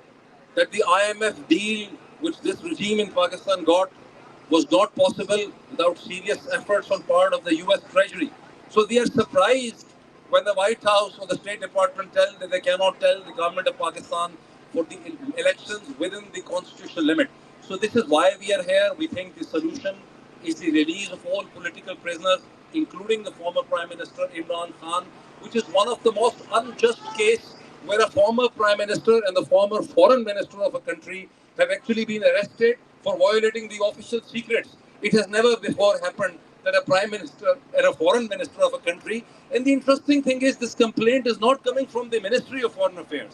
that the IMF deal which this regime in Pakistan got was not possible without serious efforts on part of the US Treasury. So they are surprised when the White House or the State Department tell that they cannot tell the government of Pakistan for the elections within the constitutional limit. So this is why we are here. We think the solution is the release of all political prisoners, including the former Prime Minister Imran Khan, which is one of the most unjust cases where a former Prime Minister and the former Foreign Minister of a country have actually been arrested for violating the official secrets. It has never before happened that a Prime Minister and a Foreign Minister of a country, and the interesting thing is this complaint is not coming from the Ministry of Foreign Affairs.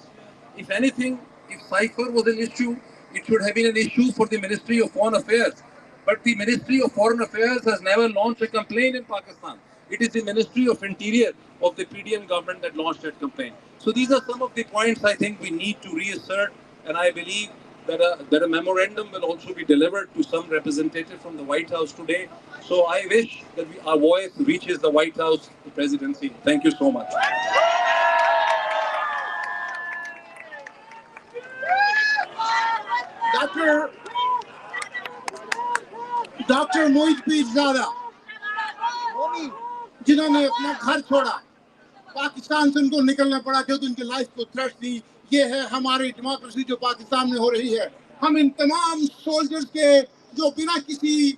If anything, if cipher was an issue, it should have been an issue for the Ministry of Foreign Affairs. But the Ministry of Foreign Affairs has never launched a complaint in Pakistan. It is the Ministry of Interior of the PDM government that launched that complaint. So these are some of the points I think we need to reassert, and I believe that a memorandum will also be delivered to some representative from the White House today. So I wish that our voice reaches the White House, the presidency. Thank you so much. Doctor Mohit Pirzada जिन्होंने अपना घर छोड़ा, पाकिस्तान से उनको निकलना पड़ा क्योंकि उनकी लाइफ को थ्रेट थी। ये है हमारी डेमोक्रेसी जो पाकिस्तान में हो रही है। हम इन तमाम सोल्जर्स के जो बिना किसी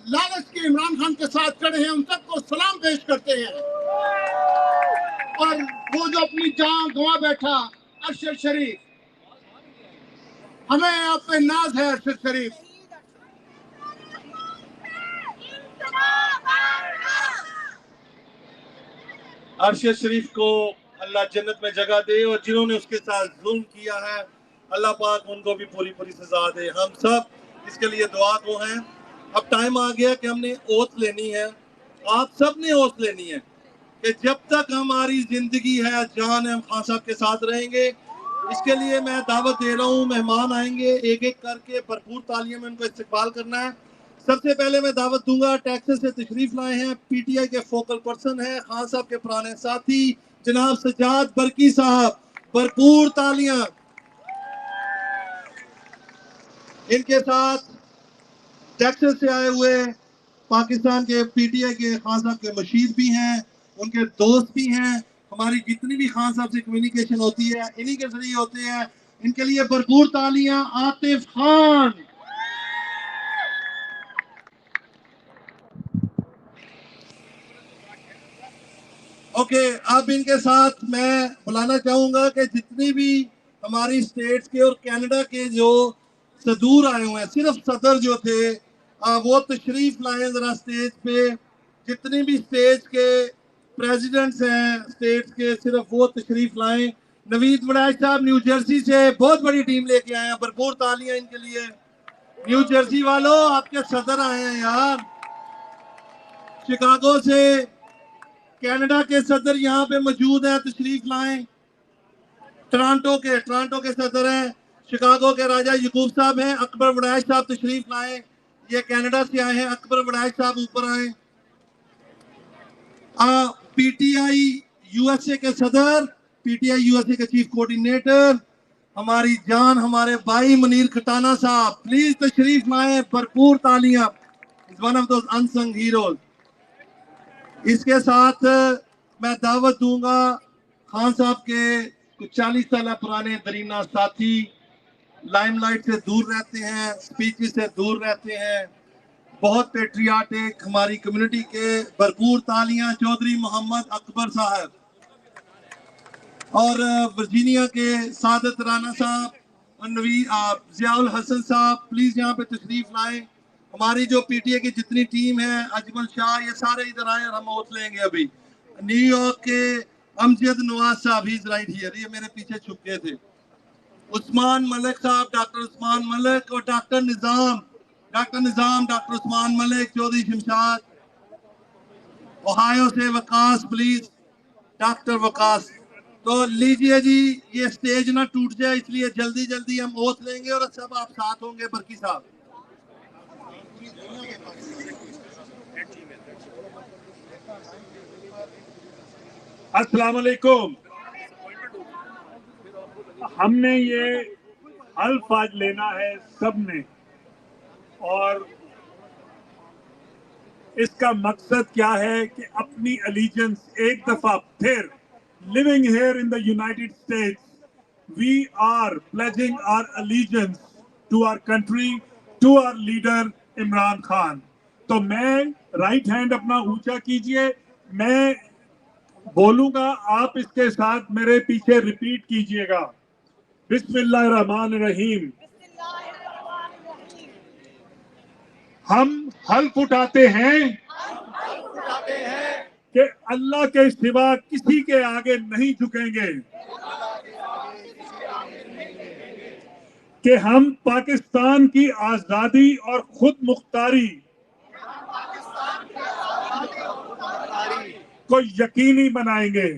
लालच के इमरान खान के साथ खड़े हैं, उन सबको सलाम पेश करते हैं। और वो जो अपनी जान गंवा बैठा अरशद शरीफ, हमें आप पे नाज है अरशद शरीफ। अरशद शरीफ को अल्लाह जन्नत में जगह दे, और जिन्होंने उसके साथ जुल्म किया है अल्लाह पाक उनको भी पूरी पूरी सजा दे। हम सब इसके लिए दुआ गो हैं। अब टाइम आ गया कि हमने ओथ लेनी है, आप सब ने ओथ लेनी है कि जब तक हमारी जिंदगी है, जान है, हम खान साहब के साथ रहेंगे। इसके लिए मैं दावत दे रहा हूँ, मेहमान आएंगे, एक एक करके भरपूर तालियों में उनको इस्तकबाल करना है। सबसे पहले मैं दावत दूंगा, टेक्सास से तशरीफ लाए हैं, पीटीआई के फोकल पर्सन हैं, खान साहब के पुराने साथी जनाब सज्जाद बरकी साहब, भरपूर तालियां इनके साथ। टेक्सास से आए हुए पाकिस्तान के पीटीआई के खान साहब के मशीर भी हैं, उनके दोस्त भी हैं। हमारी जितनी भी खान साहब से कम्युनिकेशन होती है इन्हीं के जरिए होते हैं। इनके लिए भरपूर तालियां। आतिफ खान, ओके अब इनके साथ मैं बुलाना चाहूंगा कि जितनी भी हमारी स्टेट्स के और कनाडा के जो सदूर आए हुए हैं, सिर्फ सदर जो थे वो तशरीफ लाएं जरा स्टेज पे। जितनी भी स्टेज के प्रेसिडेंट्स हैं स्टेट्स के, सिर्फ वो तशरीफ लाएं। नवीद वड़ैच साहब न्यू जर्सी से बहुत बड़ी टीम लेके आए हैं, भरपूर तालियां इनके लिए। न्यू जर्सी वालों, आपके सदर आए हैं यार। शिकागो से कनाडा के सदर यहाँ पे मौजूद हैं, तशरीफ लाएं। टोरंटो के सदर हैं, शिकागो के राजा यकूब साहब हैं। अकबर वड़ैच साहब तशरीफ लाएं, ये कनाडा से आए हैं। अकबर वड़ैच साहब ऊपर आए। पीटीआई यूएसए के सदर, पीटीआई यूएसए के चीफ कोऑर्डिनेटर, हमारी जान, हमारे भाई मुनीर खटाना साहब, प्लीज तशरीफ लाएं, भरपूर तालियां। Is one of those unsung heroes. इसके साथ मैं दावत दूंगा खान साहब के कुछ 40 साल पुराने दरीना साथी, लाइमलाइट से दूर रहते हैं, स्पीचेस से दूर रहते हैं, बहुत पेट्रियाटिक, हमारी कम्युनिटी के। भरपूर तालियां चौधरी मोहम्मद अकबर साहब। और वर्जीनिया के सादत राना साहब और जियाउल हसन साहब, प्लीज यहाँ पे तशरीफ लाएं। हमारी जो पीटीए की जितनी टीम है, अजमल शाह, ये सारे इधर आए और हम ओथ लेंगे। अभी न्यूयॉर्क के अमजद नवाज साहब, ही इज राइट हियर, ये मेरे पीछे छुप गए थे। उस्मान मलिक साहब, डॉक्टर उस्मान मलिक, और डॉक्टर निजाम, डॉक्टर उस्मान मलिक, चौधरी शमशाद। ओहायो से वकास, प्लीज डॉक्टर वकास। तो लीजिए जी, ये स्टेज ना टूट जाए इसलिए जल्दी जल्दी हम ओथ लेंगे और सब आप साथ होंगे। बरकी साहब, अस्सलाम वालेकुम। हमने ये हल्फ आज लेना है सबने, और इसका मकसद क्या है कि अपनी अलीजेंस एक दफा फिर, living here in the United States, we are pledging our allegiance to our country, to our leader Imran Khan. तो मैं राइट हैंड अपना ऊंचा कीजिए, मैं बोलूंगा, आप इसके साथ मेरे पीछे रिपीट कीजिएगा। बिस्मिल्लाहिर्रहमानिर्रहीम। हम हल्फ उठाते हैं कि अल्लाह के सिवा किसी के आगे नहीं झुकेंगे, कि हम पाकिस्तान की आजादी और खुद मुख्तारी को यकीनी बनाएंगे,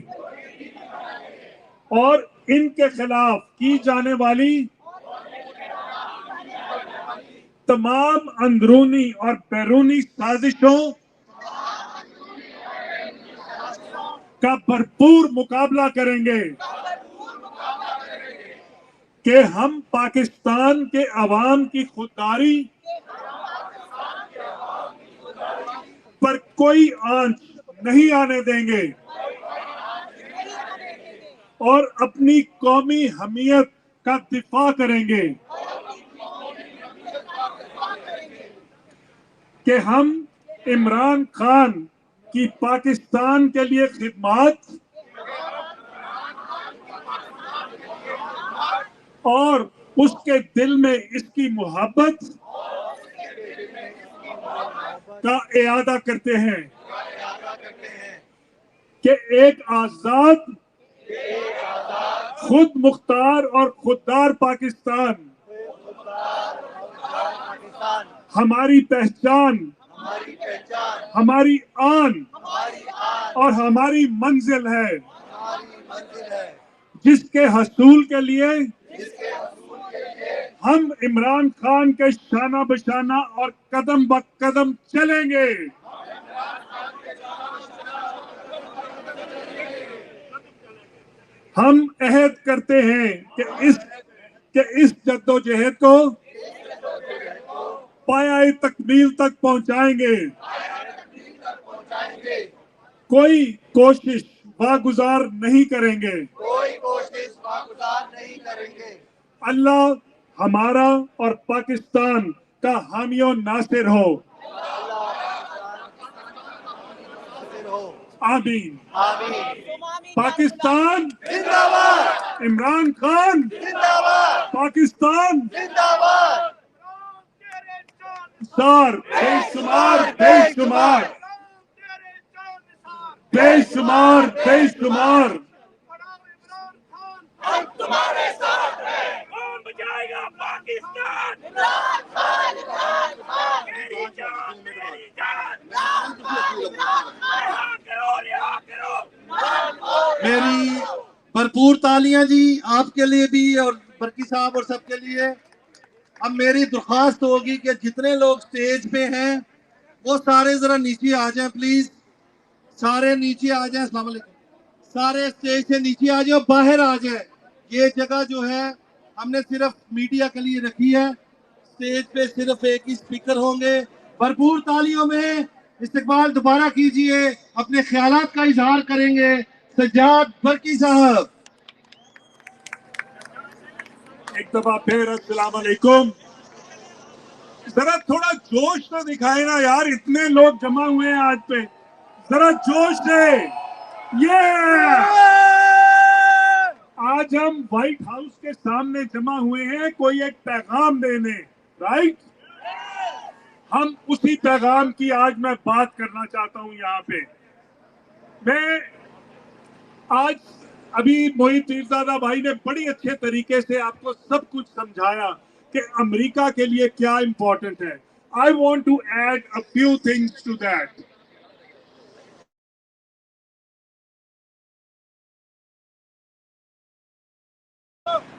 और इनके खिलाफ की जाने वाली तमाम अंदरूनी और बैरूनी साजिशों का भरपूर मुकाबला करेंगे, कि हम पाकिस्तान के अवाम की खुददारी पर कोई आंच नहीं आने देंगे, और अपनी कौमी हमीयत का दिफा करेंगे, कि हम इमरान खान की पाकिस्तान के लिए खिदमत और उसके दिल में इसकी मोहब्बत का इरादा करते हैं, कि एक आजाद, खुद मुख्तार और खुददार पाकिस्तान हमारी पहचान, हमारी आन और हमारी मंजिल है, जिसके हसूल के लिए हम इमरान खान के शाना बशाना और कदम ब कदम चलेंगे। हम अहद करते हैं कि इस जद्दोजहद को पाया तकमील तक पहुंचाएंगे, कोई कोशिश वागुजार नहीं करेंगे। अल्लाह हमारा और पाकिस्तान का हामियों नासिर हो। आमीन। पाकिस्तान जिंदाबाद, इमरान खान जिंदाबाद, पाकिस्तान जिंदाबाद। सर बेशुमार बेशुमार बेशुमार बेशुमार हम तुम्हारे साथ हैं। कौन बचाएगा पाकिस्तान? इमरान खान, इमरान खान। मेरी जान, मेरी जान। मेरी भरपूर तालियां जी आपके लिए भी और बरकी साहब और सबके लिए। अब मेरी दरख्वास्त होगी कि जितने लोग स्टेज पे हैं वो सारे जरा नीचे आ जाएं प्लीज, सारे नीचे आ जाएं। अस्सलाम वालेकुम। सारे स्टेज से नीचे आ जाओ, बाहर आ जाए। ये जगह जो है हमने सिर्फ मीडिया के लिए रखी है, स्टेज पे सिर्फ एक ही स्पीकर होंगे। भरपूर तालियों में इस्तकबाल दोबारा कीजिए, अपने ख्यालात का इजहार करेंगे सज्जाद बरकी साहब। एक दफा फिर अस्सलाम वालेकुम। जरा थोड़ा जोश तो दिखाए ना यार, इतने लोग जमा हुए हैं आज पे, जरा जोश से। ये आज हम व्हाइट हाउस के सामने जमा हुए हैं कोई एक पैगाम देने, राइट? हम उसी पैगाम की आज मैं बात करना चाहता हूं यहाँ पे। मैं आज अभी मोहित पीरजादा भाई ने बड़ी अच्छे तरीके से आपको सब कुछ समझाया कि अमेरिका के लिए क्या इंपॉर्टेंट है। I want to add a few things to that.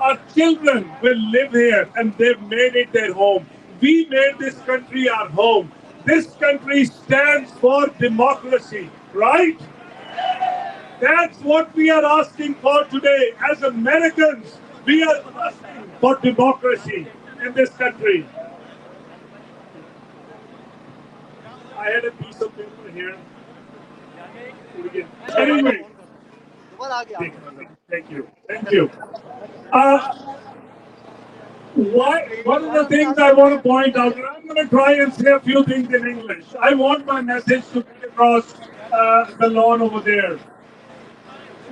Our children will live here and they've made it their home. We made this country our home. This country stands for democracy, right? That's what we are asking for today. As Americans, we are asking for democracy in this country. I had a piece of paper here. Anyway, thank you. Thank you. One of the things I want to point out, and I'm going to try and say a few things in English. I want my message to get across the lawn over there.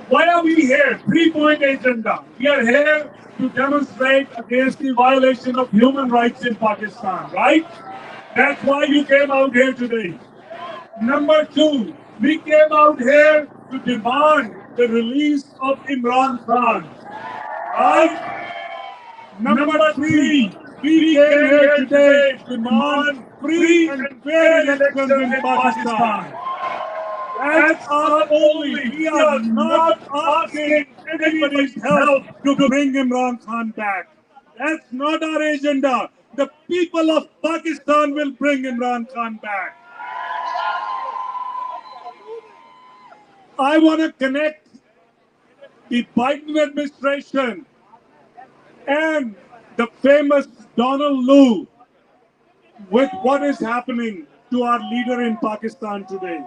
Why are we here? 3-point agenda. We are here to demonstrate against the violation of human rights in Pakistan, right? That's why you came out here today. Number 2, we came out here to demand the release of Imran Khan, right? Number 3, we came here today to demand free and fair elections in Pakistan. That's our only. We are not asking anybody's help to bring Imran Khan back. That's not our agenda. The people of Pakistan will bring Imran Khan back. I want to connect the Biden administration and the famous Donald Lu with what is happening to our leader in Pakistan today.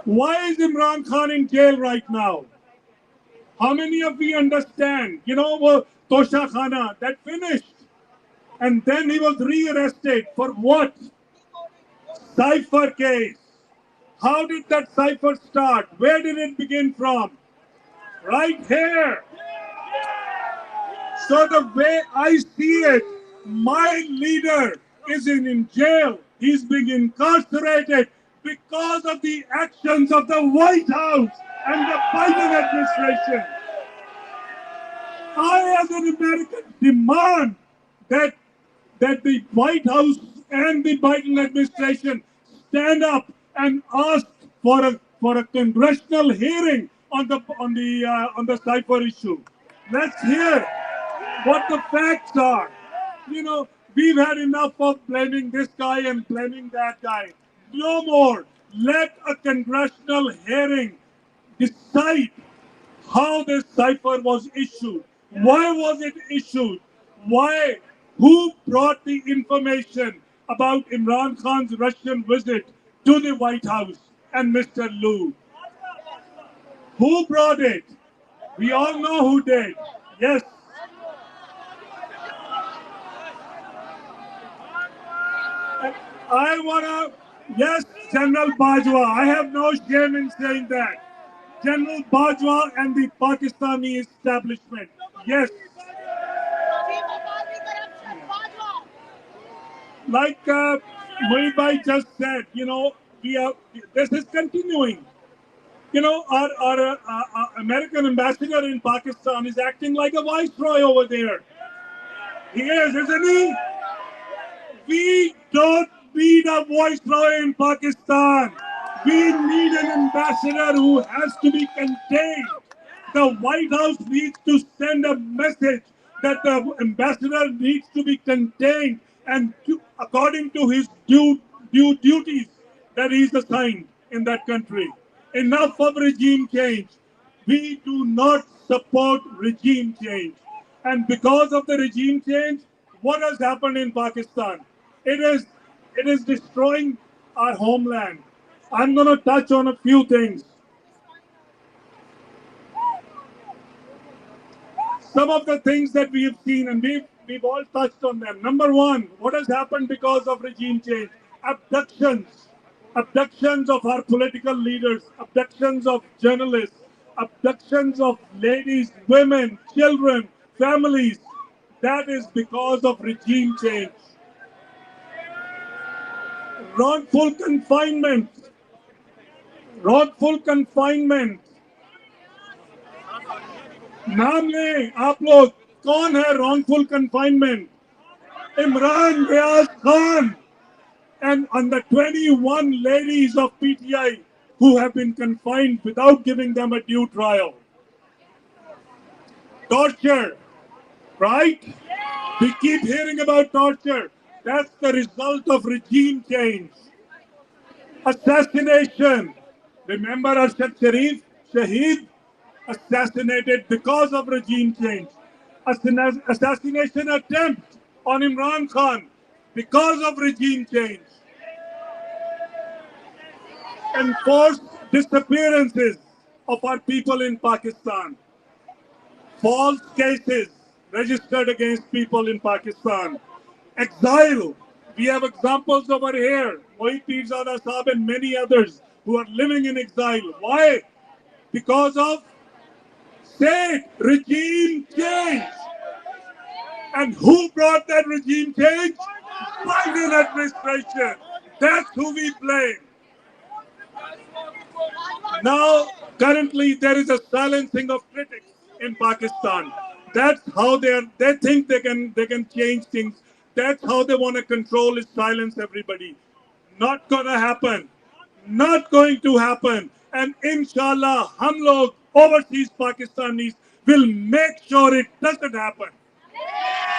Why is Imran Khan in jail right now? How many of you understand? You know, Tosha Khana, that finished. And then he was re-arrested for what? Cipher case. How did that cipher start? Where did it begin from? Right here. So the way I see it, my leader is in jail. He's being incarcerated because of the actions of the White House and the Biden administration. I, as an American, demand that the White House and the Biden administration stand up and ask for a congressional hearing on the cipher issue. Let's hear what the facts are. You know, we've had enough of blaming this guy and blaming that guy. No more. Let a congressional hearing decide how this cipher was issued. Why was it issued? Why? Who brought the information about Imran Khan's Russian visit to the White House and Mr. Lu? Who brought it? We all know who did. Yes. I want to, yes, General Bajwa. I have no shame in saying that. General Bajwa and the Pakistani establishment. Yes. Like Mohit just said, you know, this is continuing. You know, our American ambassador in Pakistan is acting like a viceroy over there. He is, isn't he? We don't need a viceroy in Pakistan. We need an ambassador who has to be contained. The White House needs to send a message that the ambassador needs to be contained and according to his due duties that he's assigned in that country. Enough of regime change. We do not support regime change. And because of the regime change, what has happened in Pakistan? It is destroying our homeland. I'm going to touch on a few things. Some of the things that we have seen, and we've all touched on them. Number one, what has happened because of regime change? Abductions. Abductions of our political leaders, abductions of journalists, abductions of ladies, women, children, families. That is because of regime change. Wrongful confinement. Wrongful confinement. नाम लें आप लोग, कौन है wrongful confinement? Imran Khan and the 21 ladies of PTI who have been confined without giving them a due trial. Torture, right? We keep hearing about torture. That's the result of regime change. Assassination. Remember Arshad Sharif? Shaheed assassinated because of regime change. Assassination attempt on Imran Khan because of regime change. Enforced disappearances of our people in Pakistan. False cases registered against people in Pakistan. Exile. We have examples over here. Mohit Pirzada Saab and many others who are living in exile. Why? Because of state regime change. And who brought that regime change? Biden administration. That's who we blame. Now, currently, there is a silencing of critics in Pakistan. That's how they think they can change things. That's how they want to control is silence everybody. Not gonna happen. Not going to happen. And inshallah, hum log overseas Pakistanis will make sure it doesn't happen.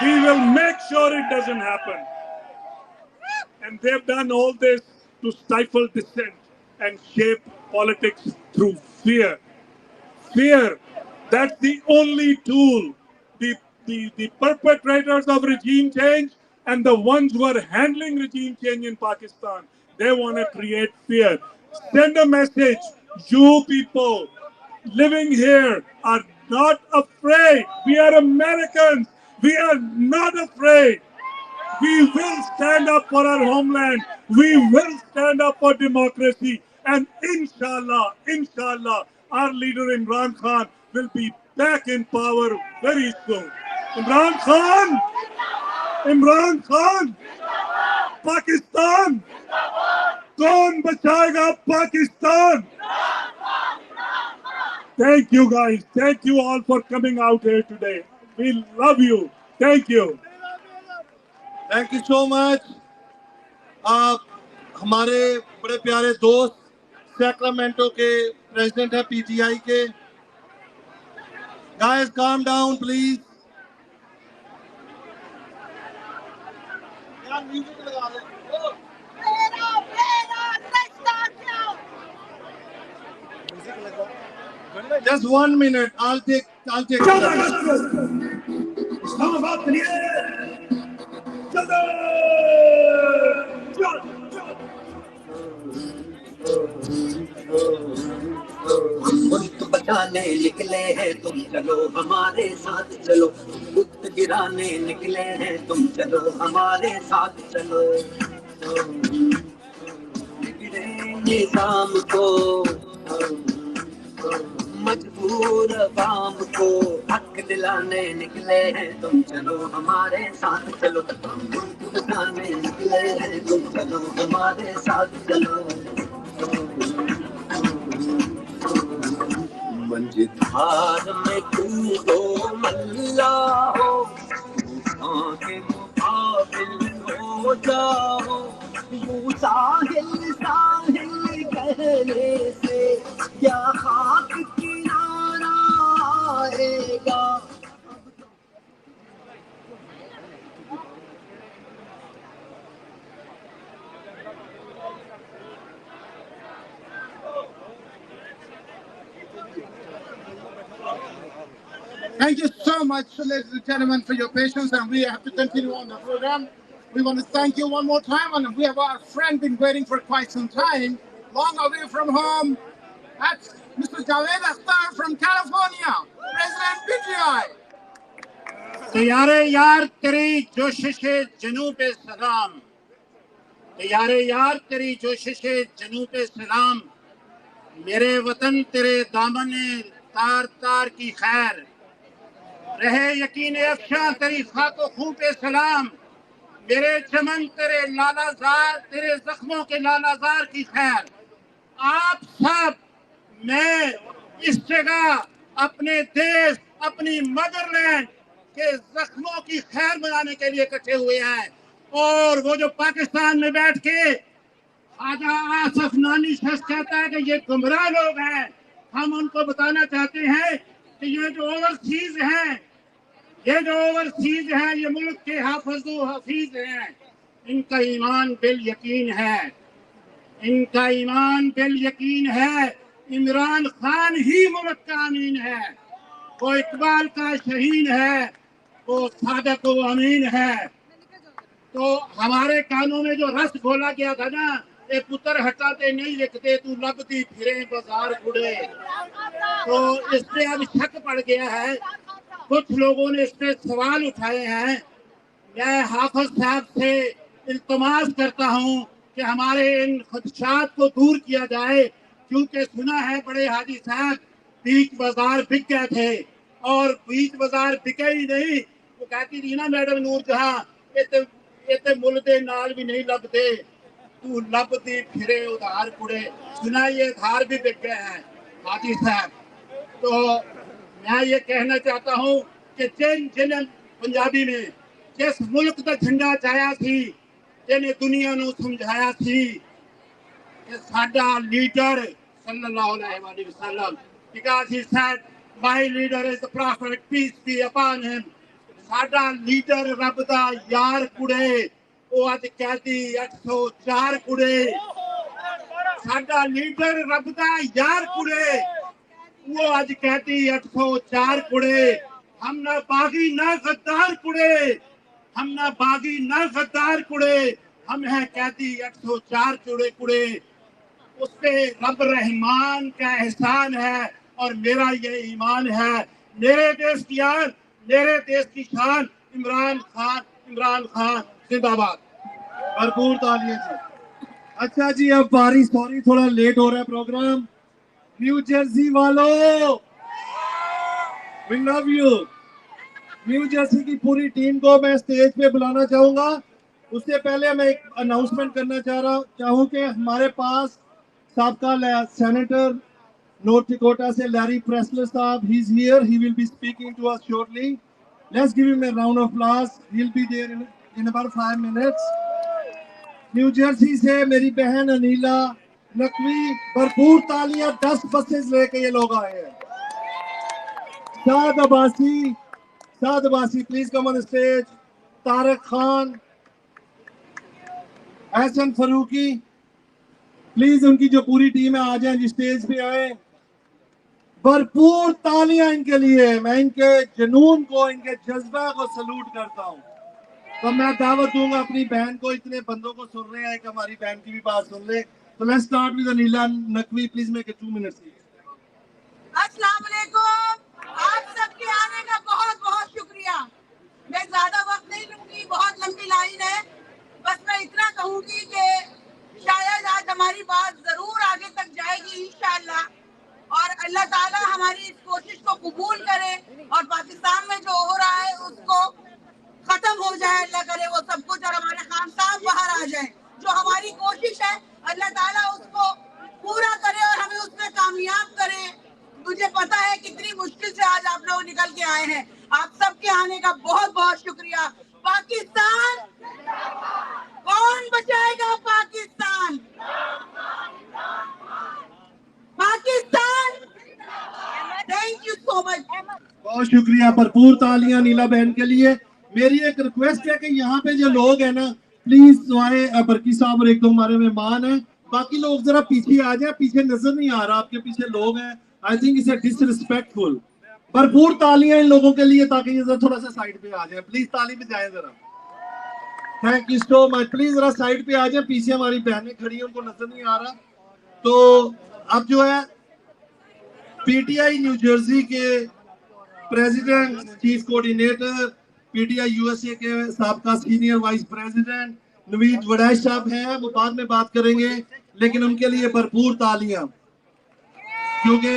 We will make sure it doesn't happen. And they've done all this to stifle dissent and shape politics through fear. Fear. That's the only tool. The perpetrators of regime change and the ones who are handling regime change in Pakistan, they want to create fear. Send a message. You people living here are not afraid. We are Americans. We are not afraid. We will stand up for our homeland. We will stand up for democracy. And inshallah, our leader Imran Khan will be back in power very soon. Imran Khan! Imran Khan! Pakistan! कौन बचाएगा Pakistan? Thank you guys. Thank you all for coming out here today. We love you. Thank you. Thank you so much. आप हमारे बड़े प्यारे दोस्त Sacramento के president हैं PTI के. Guys, calm down, please. यार म्यूजिक लगा दे. Just 1 minute. I'll take. Islamabad के लिए मुल्क बचाने निकले हैं तुम चलो हमारे साथ चलो. मुल्क गिराने निकले हैं तुम चलो हमारे साथ चलो. निजाम को मजबूर अवाम को हक दिलाने निकले हैं तुम चलो हमारे साथ चलो. मुल्क बचाने निकले हैं तुम चलो हमारे साथ चलो. मंझधार में कूदो मल्ला हो, तूफान के मुकाबिल हो जाओ. यूं साहिल साहिल कहने से क्या खाक किनारा आएगा. Thank you so much, ladies and gentlemen, for your patience, and we have to continue on the program. We want to thank you one more time, and we have our friend been waiting for quite some time, long away from home. That's Mr. Javed Akhtar from California, President PTI. तैयारे यार तेरी जोशिश जनूब सलाम. तैयारे यार तेरी जोशिश जनूब सलाम. मेरे वतन तेरे दामन तार तार की खैर. रहे यकीन अफशां तेरी खाको खूं पे सलाम. मेरे चमन तेरे लालाजार तेरे जख्मों के लालाजार की खैर. आप सब मैं इस जगह अपने देश अपनी मदरलैंड के जख्मों की खैर मनाने के लिए इकट्ठे हुए हैं. और वो जो पाकिस्तान में बैठ के आजा आसफ नानी शख्स कहता है कि ये गुमराह लोग हैं, हम उनको बताना चाहते हैं कि ये जो ओवरसीज हैं, ये मुल्क के हफीज हैं. इनका ईमान बिल यकीन है. इमरान खान ही मुल्क का अमीन है, वो इकबाल का शहीन है, वो सादक व अमीन है। तो हमारे कानों में जो रस घोला गया था ना, ये पुत्र हटाते नहीं लिखते तू लबती फिरे बाजार कुड़े, तो इस पे अब शक पड़ गया है। कुछ लोगों ने इस पे सवाल उठाए हैं। मैं हाफिज साहब से इल्तमास करता हूँ कि हमारे इन खदशात को दूर किया जाए, क्योंकि सुना है बड़े हाजी साहब बीच बाजार बिक गए थे, और बीच बाजार बिके ही नहीं। वो कहती थी ना मैडम नूरजहां, ये मुल दे नाल भी नहीं लभते, तू लभती फिरे उधार कुड़े। सुना ये उधार भी बिक गए हैं हाजी साहब। तो मैं ये कहना चाहता हूँ कि जिन पंजाबी में जिस मुल्क का झंडा चाया थी, जिन्हें दुनिया ने समझाया थी कि साडा लीडर सल्लल्लाहु अलैहि वसल्लम, because he said my leader is the prophet, peace be upon him। साडा लीडर रब दा यार कुड़े, वो अज कहती 804 कुड़े। साडा लीडर रब दा यार कुड़े, वो आज कहती 804 कुड़े। हम ना बागी ना गद्दार कुड़े, हम ना बागी ना गद्दार कुड़े, हम हैं कहती 804 कुड़े कुड़े। उस पे रब रहमान का एहसान है और मेरा ये ईमान है। मेरे देश की आन, मेरे देश की शान, इमरान खान जिंदाबाद। भरपूर तालियां जी। अच्छा जी, अब बारी, सॉरी थोड़ा लेट हो रहा है प्रोग्राम। न्यू जर्सी वालों, we love you. New Jersey की पूरी टीम को मैं स्टेज पे बुलाना चाहूंगा। उससे पहले मैं एक अनाउंसमेंट करना चाहूँ कि हमारे पास साबका सेनेटर नॉर्थ डकोटा से लैरी प्रेस्लर साहब, he is here, he will be speaking to us shortly. Let's give him a round of applause, he will be there in about 5 minutes. New Jersey से मेरी बहन अनीला नकवी, भरपूर तालियां, 10 buses लेके ये लोग आए हैं। Saad Abbasi please come on stage. Tariq Khan, Ehsan Farooqui, please उनकी जो पूरी टीम है आ जाए जी, स्टेज पे आए। भरपूर तालियां इनके लिए। मैं इनके जुनून को, इनके जज्बा को सलूट करता हूँ। तो मैं दावत दूंगा अपनी बहन को, इतने बंदों को सुन रहे हैं कि हमारी बहन की भी बात सुन ले। तो let's start with Anila Naqvi, please make it 2 minutes. अस्सलाम वालेकुम, आप सबके आने का बहुत बहुत शुक्रिया। मैं ज्यादा वक्त नहीं लूंगी, बहुत लंबी लाइन है। बस मैं इतना कहूंगी कि शायद आज हमारी बात जरूर आगे तक जाएगी इंशाअल्लाह, और अल्लाह ताला हमारी इस कोशिश को कबूल करे और पाकिस्तान में जो हो रहा है उसको खत्म हो जाए, अल्लाह करे वो सब कुछ, और हमारे खानसाब बाहर आ जाए। जो हमारी कोशिश है अल्लाह ताला उसको पूरा करे और हमें उसमें कामयाब करे। मुझे पता है कितनी मुश्किल से आज आप लोग निकल के आए हैं। आप सबके आने का बहुत बहुत शुक्रिया। पाकिस्तान, कौन बचाएगा Pakistan? Pakistan, thank you so much. बहुत शुक्रिया, भरपूर तालियां नीला बहन के लिए। मेरी एक रिक्वेस्ट है कि यहाँ पे जो लोग हैं ना, प्लीज आए। बरकी साहब और एक दो हमारे मेहमान हैं, बाकी लोग जरा पीछे आ जाए। पीछे नजर नहीं आ रहा, आपके पीछे लोग हैं। I think it's disrespectful. भरपूर तालियां इन लोगों के लिए, ताकि ये थोड़ा सा साइड पे आ जाए। प्लीज ताली बजाएं जरा। Thank you so much. Please जरा साइड पे आ जाए, पीछे हमारी बहनें खड़ी हैं, उनको नजर नहीं आ रहा। तो अब जो है पीटीआई न्यू जर्सी के president, chief coordinator, PTI USA के साबका senior vice president Naveed Waraich साहब हैं, वो बाद में बात करेंगे, लेकिन उनके लिए भरपूर तालियां, क्योंकि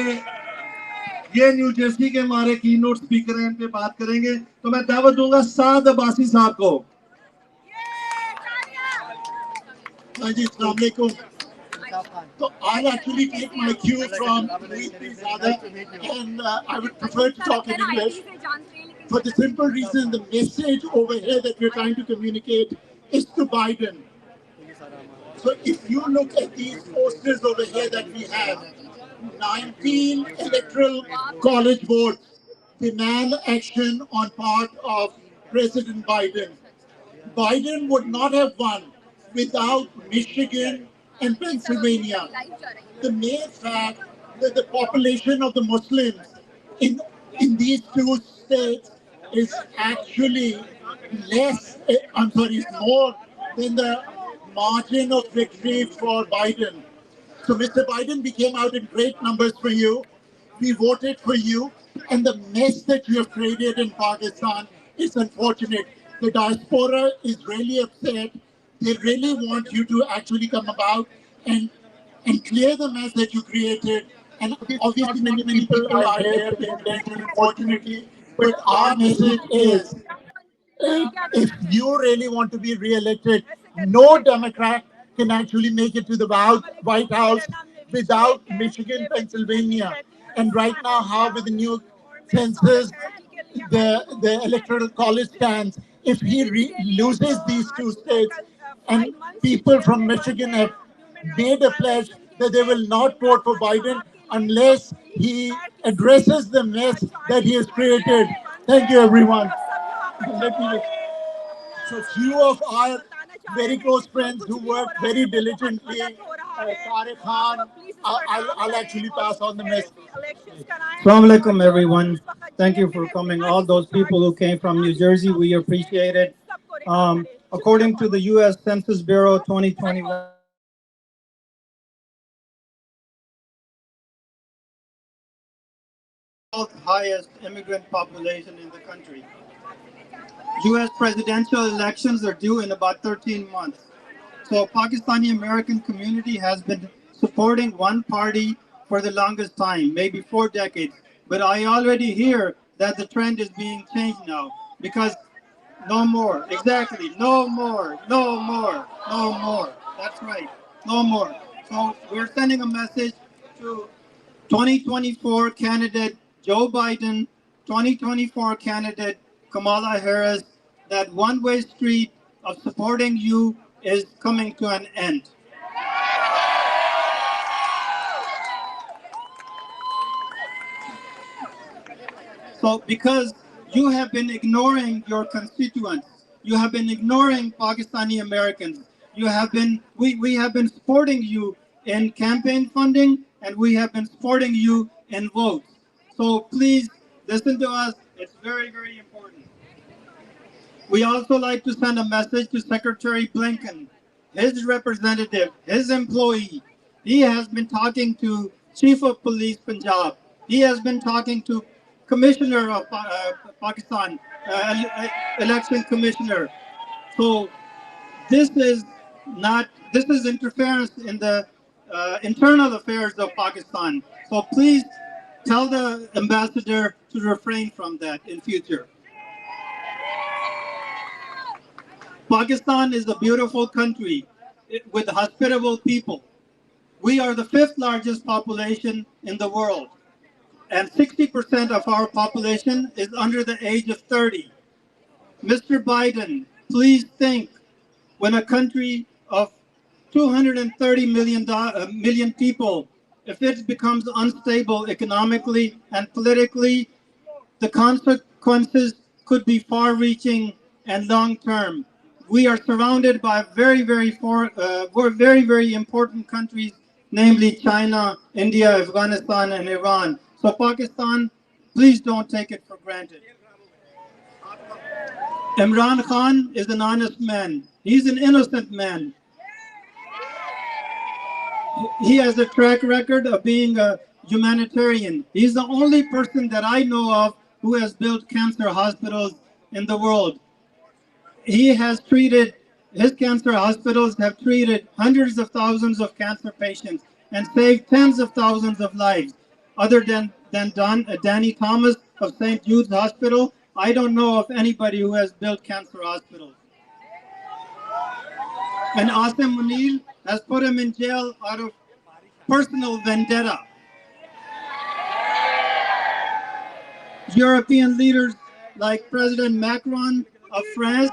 ये न्यू जर्सी के हमारे की नोट स्पीकर हैं, इन पे बात करेंगे। तो मैं दावत दूंगा साद अब्बासी साहब को। जी, अस्सलाम वालेकुम। So I actually take my cue from Zada, and I would prefer to talk in English for the simple reason the message over here that we're trying to communicate is to Biden. So if you look at these posters over here that we have, 19 electoral college votes demand action on part of President Biden. Biden would not have won without Michigan and Pennsylvania. The mere fact the population of the Muslims in these two states is actually less, is more than the margin of victory for Biden. So Mr. Biden, we came out in great numbers for you. We voted for you. And the mess that you have created in Pakistan is unfortunate. The diaspora is really upset. They really want you to actually come about and clear the mess that you created. And obviously many people are here paying attention, unfortunately. But our message is, if you really want to be re-elected, no Democrat can actually make it to the White House without Michigan, Pennsylvania. And right now, how with the new census, the electoral college stands, if he loses these two states, and people from Michigan have made a pledge that they will not vote for Biden unless he addresses the mess that he has created. Thank you, everyone. Let me just, so few of our very close friends who worked very diligently, Tariq Khan, I'll actually pass on the message. Assalamu alaikum, everyone. Thank you for coming. All those people who came from New Jersey, we appreciate it. According to the U.S. Census Bureau 2021, highest immigrant population in the country. U.S. presidential elections are due in about 13 months. So Pakistani American community has been supporting one party for the longest time, maybe 4 decades. But I already hear that the trend is being changed now, because no more, exactly, no more, no more, no more. That's right, no more. So we're sending a message to 2024 candidate Joe Biden, 2024 candidate Kamala Harris, that one-way street of supporting you is coming to an end. So because you have been ignoring your constituents, you have been ignoring Pakistani Americans, we have been supporting you in campaign funding, and we have been supporting you in votes. So please listen to us. It's very, very important. We also like to send a message to Secretary Blinken, his representative, his employee. He has been talking to Chief of Police Punjab. He has been talking to Commissioner of Pakistan, Election Commissioner. So this is interference in the internal affairs of Pakistan. So please tell the ambassador to refrain from that in future. Pakistan is a beautiful country with hospitable people. We are the 5th largest population in the world, and 60% of our population is under the age of 30. Mr. Biden, please think, when a country of 230 million people, if it becomes unstable economically and politically, the consequences could be far-reaching and long-term. We are surrounded by very, very important countries, namely China, India, Afghanistan, and Iran. So Pakistan, please don't take it for granted. Imran Khan is an honest man. He's an innocent man. He has a track record of being a humanitarian. He's the only person that I know of who has built cancer hospitals in the world. His cancer hospitals have treated hundreds of thousands of cancer patients and saved tens of thousands of lives. Other than Danny Thomas of St. Jude's Hospital, I don't know of anybody who has built cancer hospitals. And Asim Munir has put him in jail out of personal vendetta. European leaders like President Macron of France,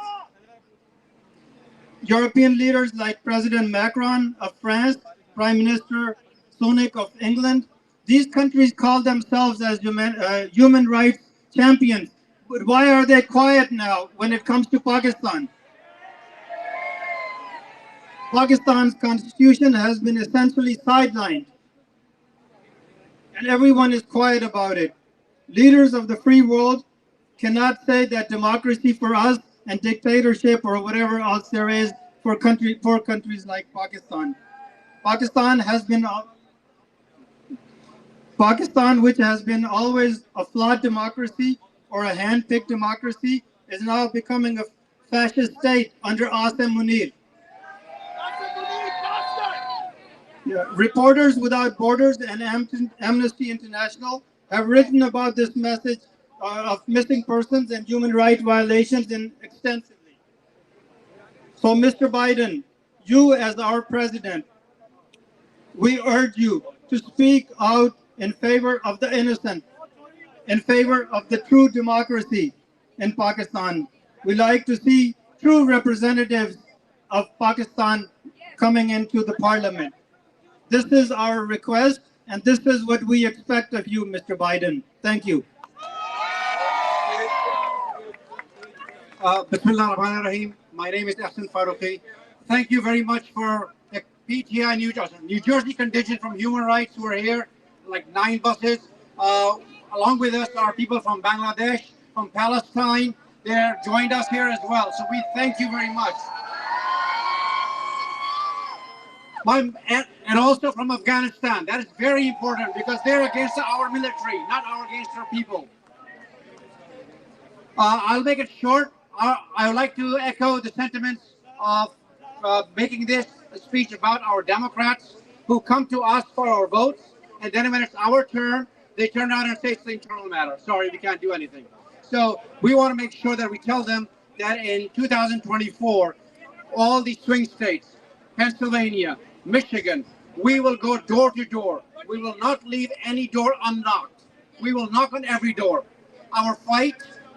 Prime Minister Sunak of England, these countries call themselves as human rights champions. But why are they quiet now when it comes to Pakistan? Pakistan's constitution has been essentially sidelined. and everyone is quiet about it. Leaders of the free world cannot say that democracy for us and dictatorship or whatever else there is for countries like Pakistan. Pakistan, which has been always a flawed democracy or a hand-picked democracy, is now becoming a fascist state under Asim Munir. Yeah. Reporters Without Borders and Amnesty International have written about this message of missing persons and human rights violations extensively. So, Mr. Biden, you as our president, we urge you to speak out in favor of the innocent, in favor of the true democracy in Pakistan. We like to see true representatives of Pakistan coming into the parliament. This is our request, and this is what we expect of you, Mr. Biden. Thank you. Bismillah ar-Rahman ar-Rahim. My name is Ahsan Faruqi. Thank you very much for the PTI New Jersey contingent from Human Rights who are here, like 9 buses. Along with us are people from Bangladesh, from Palestine. They joined us here as well. So we thank you very much. And also from Afghanistan. That is very important because they're against our military, not against our people. I'll make it short. I would like to echo the sentiments of making this a speech about our Democrats who come to us for our votes, and then when it's our turn, they turn around and say it's the internal matter. Sorry, we can't do anything. So we want to make sure that we tell them that in 2024, all these swing states, Pennsylvania, Michigan, we will go door to door. We will not leave any door unlocked. We will knock on every door. Our fight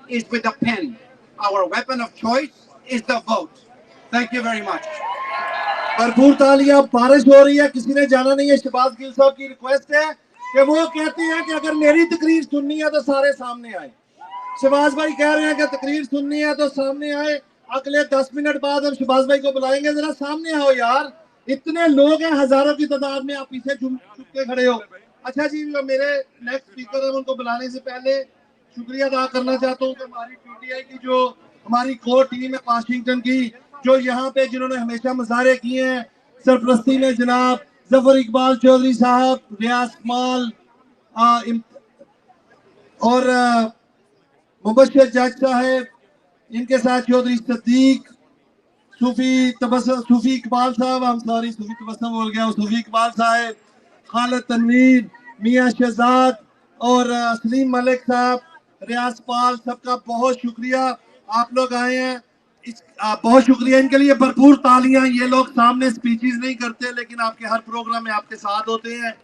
is with the pen. Our weapon of choice is the vote. Thank you very much. भरपूर तालियां, बारिश हो रही है, किसी ने जाना नहीं है। शहबाज गिल साहब की रिक्वेस्ट है कि वो कहते हैं कि अगर मेरी तकरीर सुननी है तो सारे सामने आए। शहबाज भाई कह रहे हैं कि तकरीर सुननी है तो सामने आए। अगले 10 मिनट बाद हम शहबाज भाई को बुलाएंगे, जरा सामने आओ यार। इतने लोग हैं, हजारों की तादाद में, आप पीछे चुप के खड़े हो। अच्छा जी, मेरे नेक्स्ट स्पीकर है, उनको बुलाने से पहले शुक्रिया अदा करना चाहता हूँ कि हमारी पीटीआई की जो हमारी कोर टीम है वाशिंगटन की, जो यहाँ पे जिन्होंने हमेशा मुजाहरे किए हैं, सरपरस्ती में जनाब जफर इकबाल चौधरी साहब, रियाज कमाल और मुबशर जज साहब, इनके साथ चौधरी सदीक, सूफी इकबाल साहब, हम सॉरी सूफी तबस्सुम बोल गया, सूफी इकबाल साहब, खालिद तनवीर, मियाँ शहजाद और सलीम मलिक साहब, रियाज पाल, सबका बहुत शुक्रिया। आप लोग आए हैं, बहुत शुक्रिया इनके लिए। भरपूर तालियां। ये लोग सामने स्पीचेस नहीं करते, लेकिन आपके हर प्रोग्राम में आपके साथ होते हैं।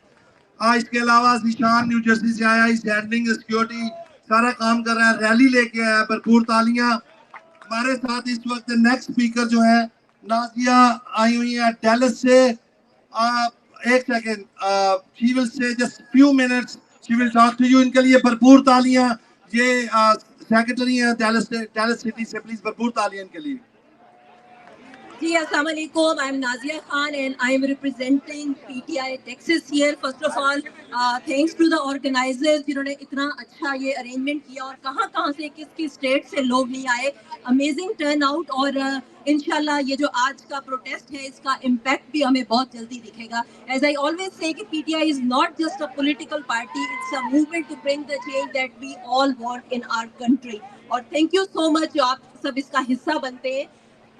इसके अलावा निशान न्यू जर्सी से आया, स्टैंडिंग सिक्योरिटी सारा काम कर रहा है, रैली लेके आया। भरपूर तालियां। हमारे साथ इस वक्त नेक्स्ट स्पीकर जो है नाजिया आई हुई है डैलस से। एक second, she will say just few minutes, she will talk to you. इनके लिए भरपूर तालियां। ये सेक्रेटरी हैं डैलस सिटी से, प्लीज भरपूर तालियां इनके लिए। जी अस्सलाम वालेकुम, I am Nazia Khan and I am representing PTI Texas here. First of all thanks to the organizers जिन्होंने इतना अच्छा ये अरेंजमेंट किया, और कहाँ से किस स्टेट से लोग नहीं आए। अमेजिंग टर्न आउट, और इंशाल्लाह ये जो आज का प्रोटेस्ट है इसका इम्पैक्ट भी हमें बहुत जल्दी दिखेगा। एज आई ऑलवेज से कि PTI is not just a political party, it's a movement to bring the change that we all want in our country. और थैंक यू सो मच जो आप सब इसका हिस्सा बनते हैं।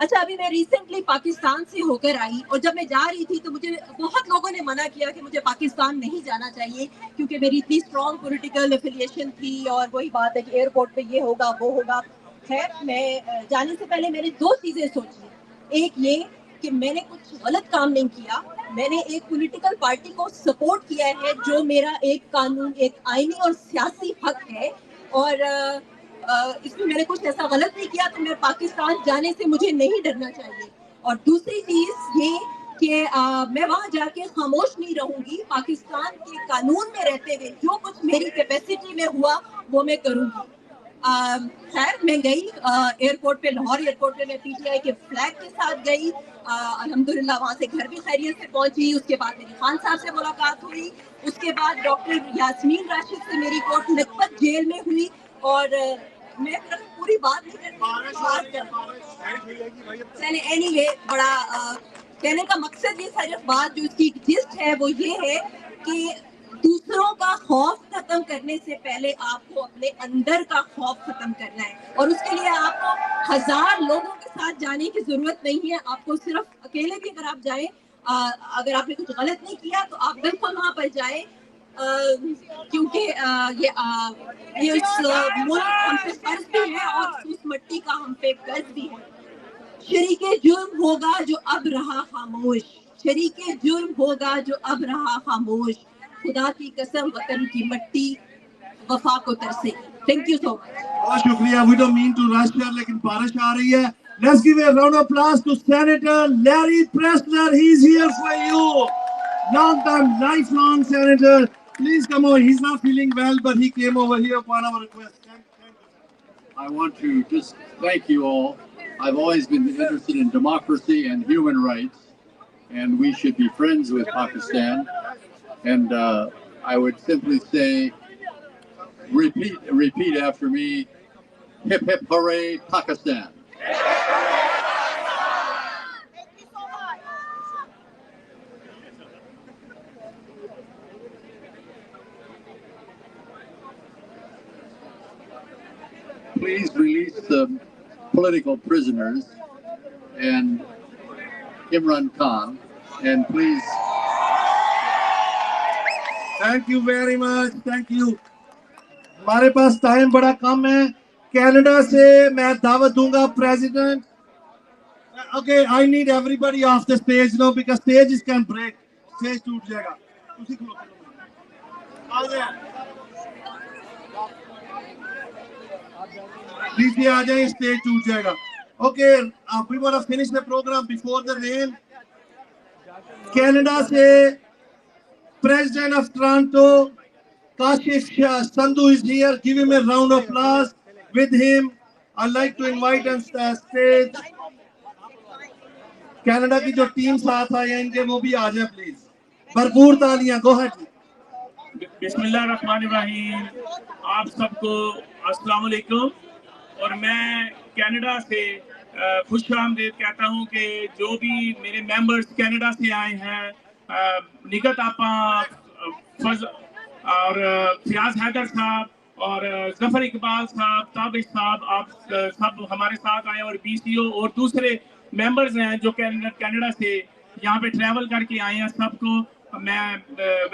अच्छा, अभी मैं रिसेंटली पाकिस्तान से होकर आई, और जब मैं जा रही थी तो मुझे बहुत लोगों ने मना किया कि मुझे पाकिस्तान नहीं जाना चाहिए, क्योंकि मेरी इतनी स्ट्रॉन्ग पॉलिटिकल एफिलिएशन थी, और वही बात है कि एयरपोर्ट पे ये होगा वो होगा। खैर, मैं जाने से पहले मैंने 2 चीज़ें सोची। एक ये कि मैंने कुछ गलत काम नहीं किया, मैंने एक पॉलिटिकल पार्टी को सपोर्ट किया है जो मेरा एक कानून, एक आईनी और सियासी हक है, और इसमें मैंने कुछ ऐसा गलत नहीं किया, तो मैं पाकिस्तान जाने से मुझे नहीं डरना चाहिए। और दूसरी चीज़ ये कि मैं वहाँ जाके खामोश नहीं रहूँगी। पाकिस्तान के कानून में रहते हुए जो कुछ मेरी कैपेसिटी में हुआ वो मैं करूँगी। खैर मैं गई एयरपोर्ट पे, लाहौर एयरपोर्ट पे मैं पीटीआई के फ्लैग के साथ गई, अल्हम्दुलिल्लाह वहाँ से घर भी खैरियत से पहुंची। उसके बाद मेरी खान साहब से मुलाकात हुई, उसके बाद डॉक्टर यास्मीन राशिद से मेरी कोर्ट लखपत जेल में हुई, और मैं पूरी बात नहीं करती। एनीवे बड़ा कहने का मकसद ये सिर्फ बात जो इसकी जिस्ट है वो ये है कि दूसरों का खौफ खत्म करने से पहले आपको अपने अंदर का खौफ खत्म करना है, और उसके लिए आपको 1000 लोगों के साथ जाने की जरूरत नहीं है। आपको सिर्फ अकेले भी अगर आप जाएं, अगर आपने कुछ गलत नहीं किया तो आप बिल्कुल वहां पर जाएं, क्योंकि ये इस मुल्क हमसे फर्ज भी है और उस मिट्टी का हम पे कर्ज भी है। शरीके जुर्म होगा जो अब रहा खामोश, शरीके जुर्म होगा जो अब रहा खामोश, खुदा की कसम वतन की मिट्टी वफा को तरसे। Thank you so much. बहुत शुक्रिया। We don't mean to rush her, लेकिन बारिश आ रही है। Let's give a round of applause to Senator Larry Pressler. He's here for you. Long time, lifelong senator. Please come over. He's not feeling well, but he came over here upon our request. I want to just thank you all. I've always been interested in democracy and human rights, and we should be friends with Pakistan. And I would simply say, repeat after me, hip hip hooray, Pakistan. Please release the political prisoners and Imran Khan, and please. Thank you very much. Thank you. हमारे पास time बड़ा कम है। Canada से मैं दावत दूंगा president. Okay, I need everybody off the stage now because stages can break. Stage टूट जाएगा। उसी को आ जाए। Please आ जाए, stage टूट जाएगा। Okay, we want to finish the program before the rain. Canada से President of Toronto, Kashif Sandhu is here. Give him a round of applause. With him, I'd like to invite on stage Canada की जो team साथ आई है, इनके वो भी आ जाए please. भरपूर तालियां। Go ahead. बिस्मिल्लाहिर्रहमानिर्रहीम। आप सबको अस्सलाम वालेकुम। और मैं कनाडा से खुश आमदीद कहता हूं कि जो भी मेरे मेंबर्स कनाडा से आए हैं, निगत आपा और फियाज हैदर साहब और जफर इकबाल साहब, ताबिश साहब, आप सब हमारे साथ आए, और बीसीओ और दूसरे मेंबर्स हैं जो कनाडा से यहाँ पे ट्रैवल करके आए हैं, सबको मैं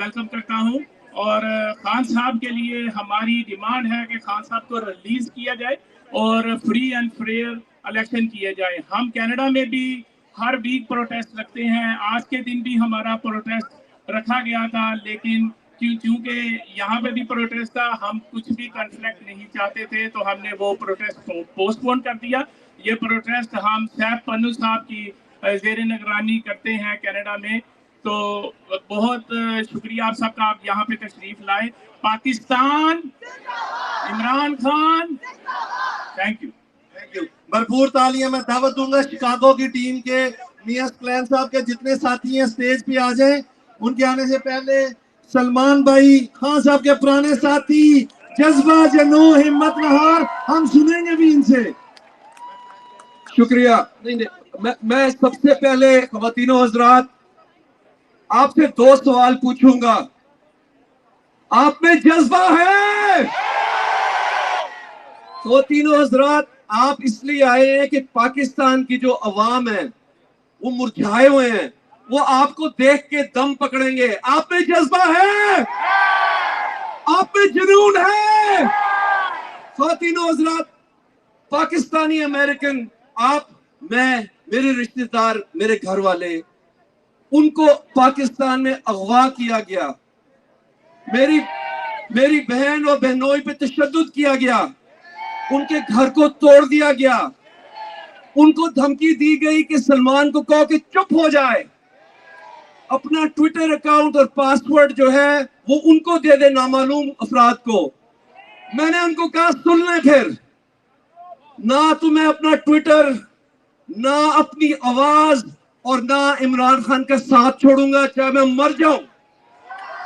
वेलकम करता हूँ। और खान साहब के लिए हमारी डिमांड है कि खान साहब को रिलीज किया जाए और फ्री एंड फेयर इलेक्शन किए जाए। हम कनाडा में भी हर वीक प्रोटेस्ट रखते हैं। आज के दिन भी हमारा प्रोटेस्ट रखा गया था, लेकिन क्योंकि यहाँ पे भी प्रोटेस्ट था, हम कुछ भी कॉन्फ्लिक्ट नहीं चाहते थे, तो हमने वो प्रोटेस्ट पोस्टपोन कर दिया। ये प्रोटेस्ट हम सैफ पन्नू साहब की ज़ेर निगरानी करते हैं कनाडा में। तो बहुत शुक्रिया आप सबका, आप यहाँ पे तशरीफ लाए। Pakistan, Imran Khan, thank you. Thank you. भरपूर तालियां। मैं दावत दूंगा शिकागो की टीम के मियां क्लैन साहब के जितने साथी हैं स्टेज पे आ जाएं। उनके आने से पहले सलमान भाई, खान साहब के पुराने साथी, जज्बा, जनू, हिम्मत, बहार, हम सुनेंगे भी इनसे। शुक्रिया। मैं सबसे पहले ख़वातीनो हज़रात आपसे 2 सवाल पूछूंगा। आप में जज्बा है? ख़वातीनो हज़रात, आप इसलिए आए हैं कि पाकिस्तान की जो अवाम है वो मुरझाए हुए हैं, वो आपको देख के दम पकड़ेंगे। आप में जज्बा है? आप में जुनून है? ख़वातीनो हज़रात, पाकिस्तानी अमेरिकन, आप, मैं, मेरे रिश्तेदार, मेरे घर वाले, उनको पाकिस्तान में अगवा किया गया। मेरी बहन और बहनोई पे तशद्दुद किया गया, उनके घर को तोड़ दिया गया, उनको धमकी दी गई कि सलमान को कहो कि चुप हो जाए, अपना ट्विटर अकाउंट और पासवर्ड जो है वो उनको दे दे नामालूम अफराद को। میں نے ان کو کہا سن لیں پھر، نہ تو میں اپنا ٹویٹر، نہ اپنی آواز اور نہ عمران خان کا ساتھ چھوڑوں گا چاہے میں مر جاؤں.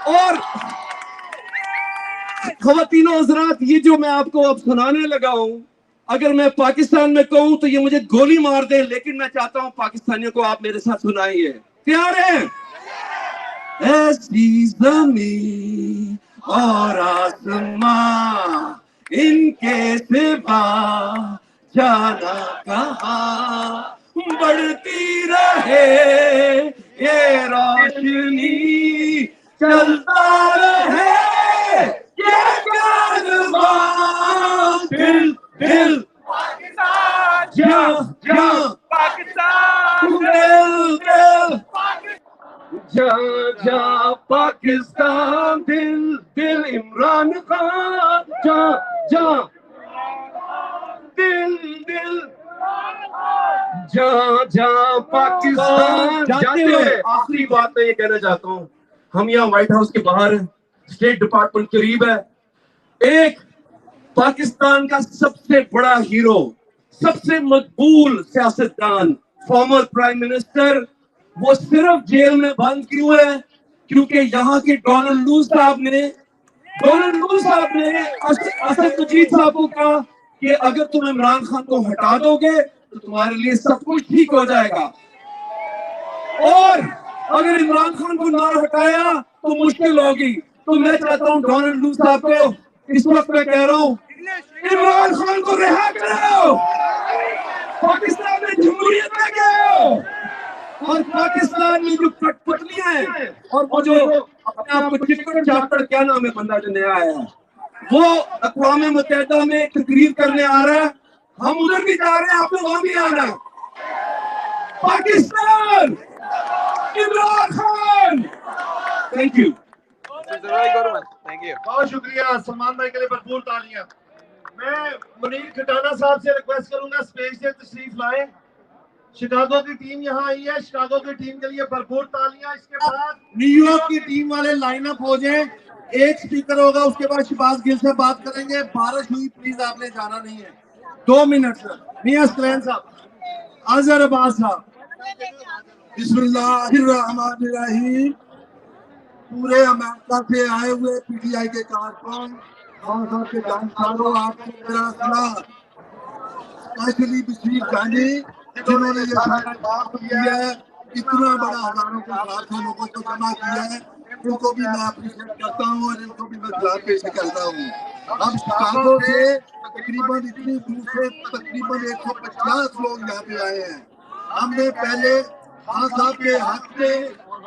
اور خواتینوں حضرات، یہ جو میں آپ کو اب سنانے لگا ہوں، اگر میں پاکستان میں کہوں تو یہ مجھے گولی مار دے، لیکن میں چاہتا ہوں پاکستانیوں کو آپ میرے ساتھ سنائیے. تیار ہیں؟ ایسی زمین اور آسمان ان کے سوا جانا کہاں، بڑھتی رہے یہ روشنی، چلتا رہے یہ کارواں، دل دل جاں جاں پاکستان، دل دل جاں جاں پاکستان، دل دل عمران خان، جاں جاں دل دل جاں جاں پاکستان. جاتے ہوئے آخری بات میں یہ کہنا چاہتا ہوں، ہم یہاں وائٹ ہاؤس کے باہر ہیں، اسٹیٹ ڈپارٹمنٹ قریب ہے. ایک پاکستان کا سب سے بڑا ہیرو، سب سے مقبول سیاستدان، فارمر پرائم منسٹر، وہ صرف جیل میں بند کیوں ہے؟ کیونکہ یہاں کے ڈونلڈ لو صاحب نے اسد مجید صاحب کو کہا کہ اگر تم عمران خان کو ہٹا دو گے تو تمہارے لیے سب کچھ ٹھیک ہو جائے گا، اور اگر عمران خان کو نہ ہٹایا تو مشکل ہوگی. تو میں چاہتا ہوں ڈونلڈ لو صاحب کو اس وقت میں کہہ رہا ہوں، عمران خان کو رہا کرو، پاکستان میں جمہوریت لے کے آؤ. اور پاکستان میں جو کٹ پتلیاں ہیں اور وہ جو اپنے آپ کو چکن چاپڑ، کیا نام ہے بندہ جو نیا آیا ہے، وہ اقوام متحدہ میں تقریر کرنے آ رہا ہے، ہم ادھر بھی جا رہے ہیں، آپ لوگ وہاں بھی آنا. پاکستان، عمران خان. Thank you. بہت شکریہ سلمان بھائی کے لیے بھرپور تالیاں. میں منیر کھٹانہ صاحب سے ریکویسٹ کروں گا اسٹیج سے تشریف لائیں. شکاگو کی ٹیم یہاں آئی ہے، شکاگو کی ٹیم کے لیے بھرپور تالیاں. اس کے بعد نیو یارک کی ٹیم والے لائن اپ ہو جائیں، ایک سپیکر ہوگا، اس کے بعد شہباز گل سے بات کریں گے. بارش ہوئی، پلیز آپ نے جانا نہیں ہے. 2 منٹ سر. میاں سلین صاحب، اظہر عباس صاحب. بسم اللہ الرحمن الرحیم. پورے امریکہ سے آئے ہوئے پی ٹی آئی کے کارکن، خان صاحب کے جانکاروں، آپ کو میرا سلام. اسپیشلی بشیر جانی جنہوں نے یہ سارا کام کیا ہے، اتنا بڑا ہزاروں کے ساتھ لوگوں کو جمع کیا ہے، ان کو بھی میں اپریشیٹ کرتا ہوں اور ان کو بھی میں سلام پیش کرتا ہوں. ہم شکاگو سے تقریباً اتنی دور سے تقریباً 150 لوگ یہاں پہ آئے ہیں. ہم نے پہلے خان صاحب کے حق میں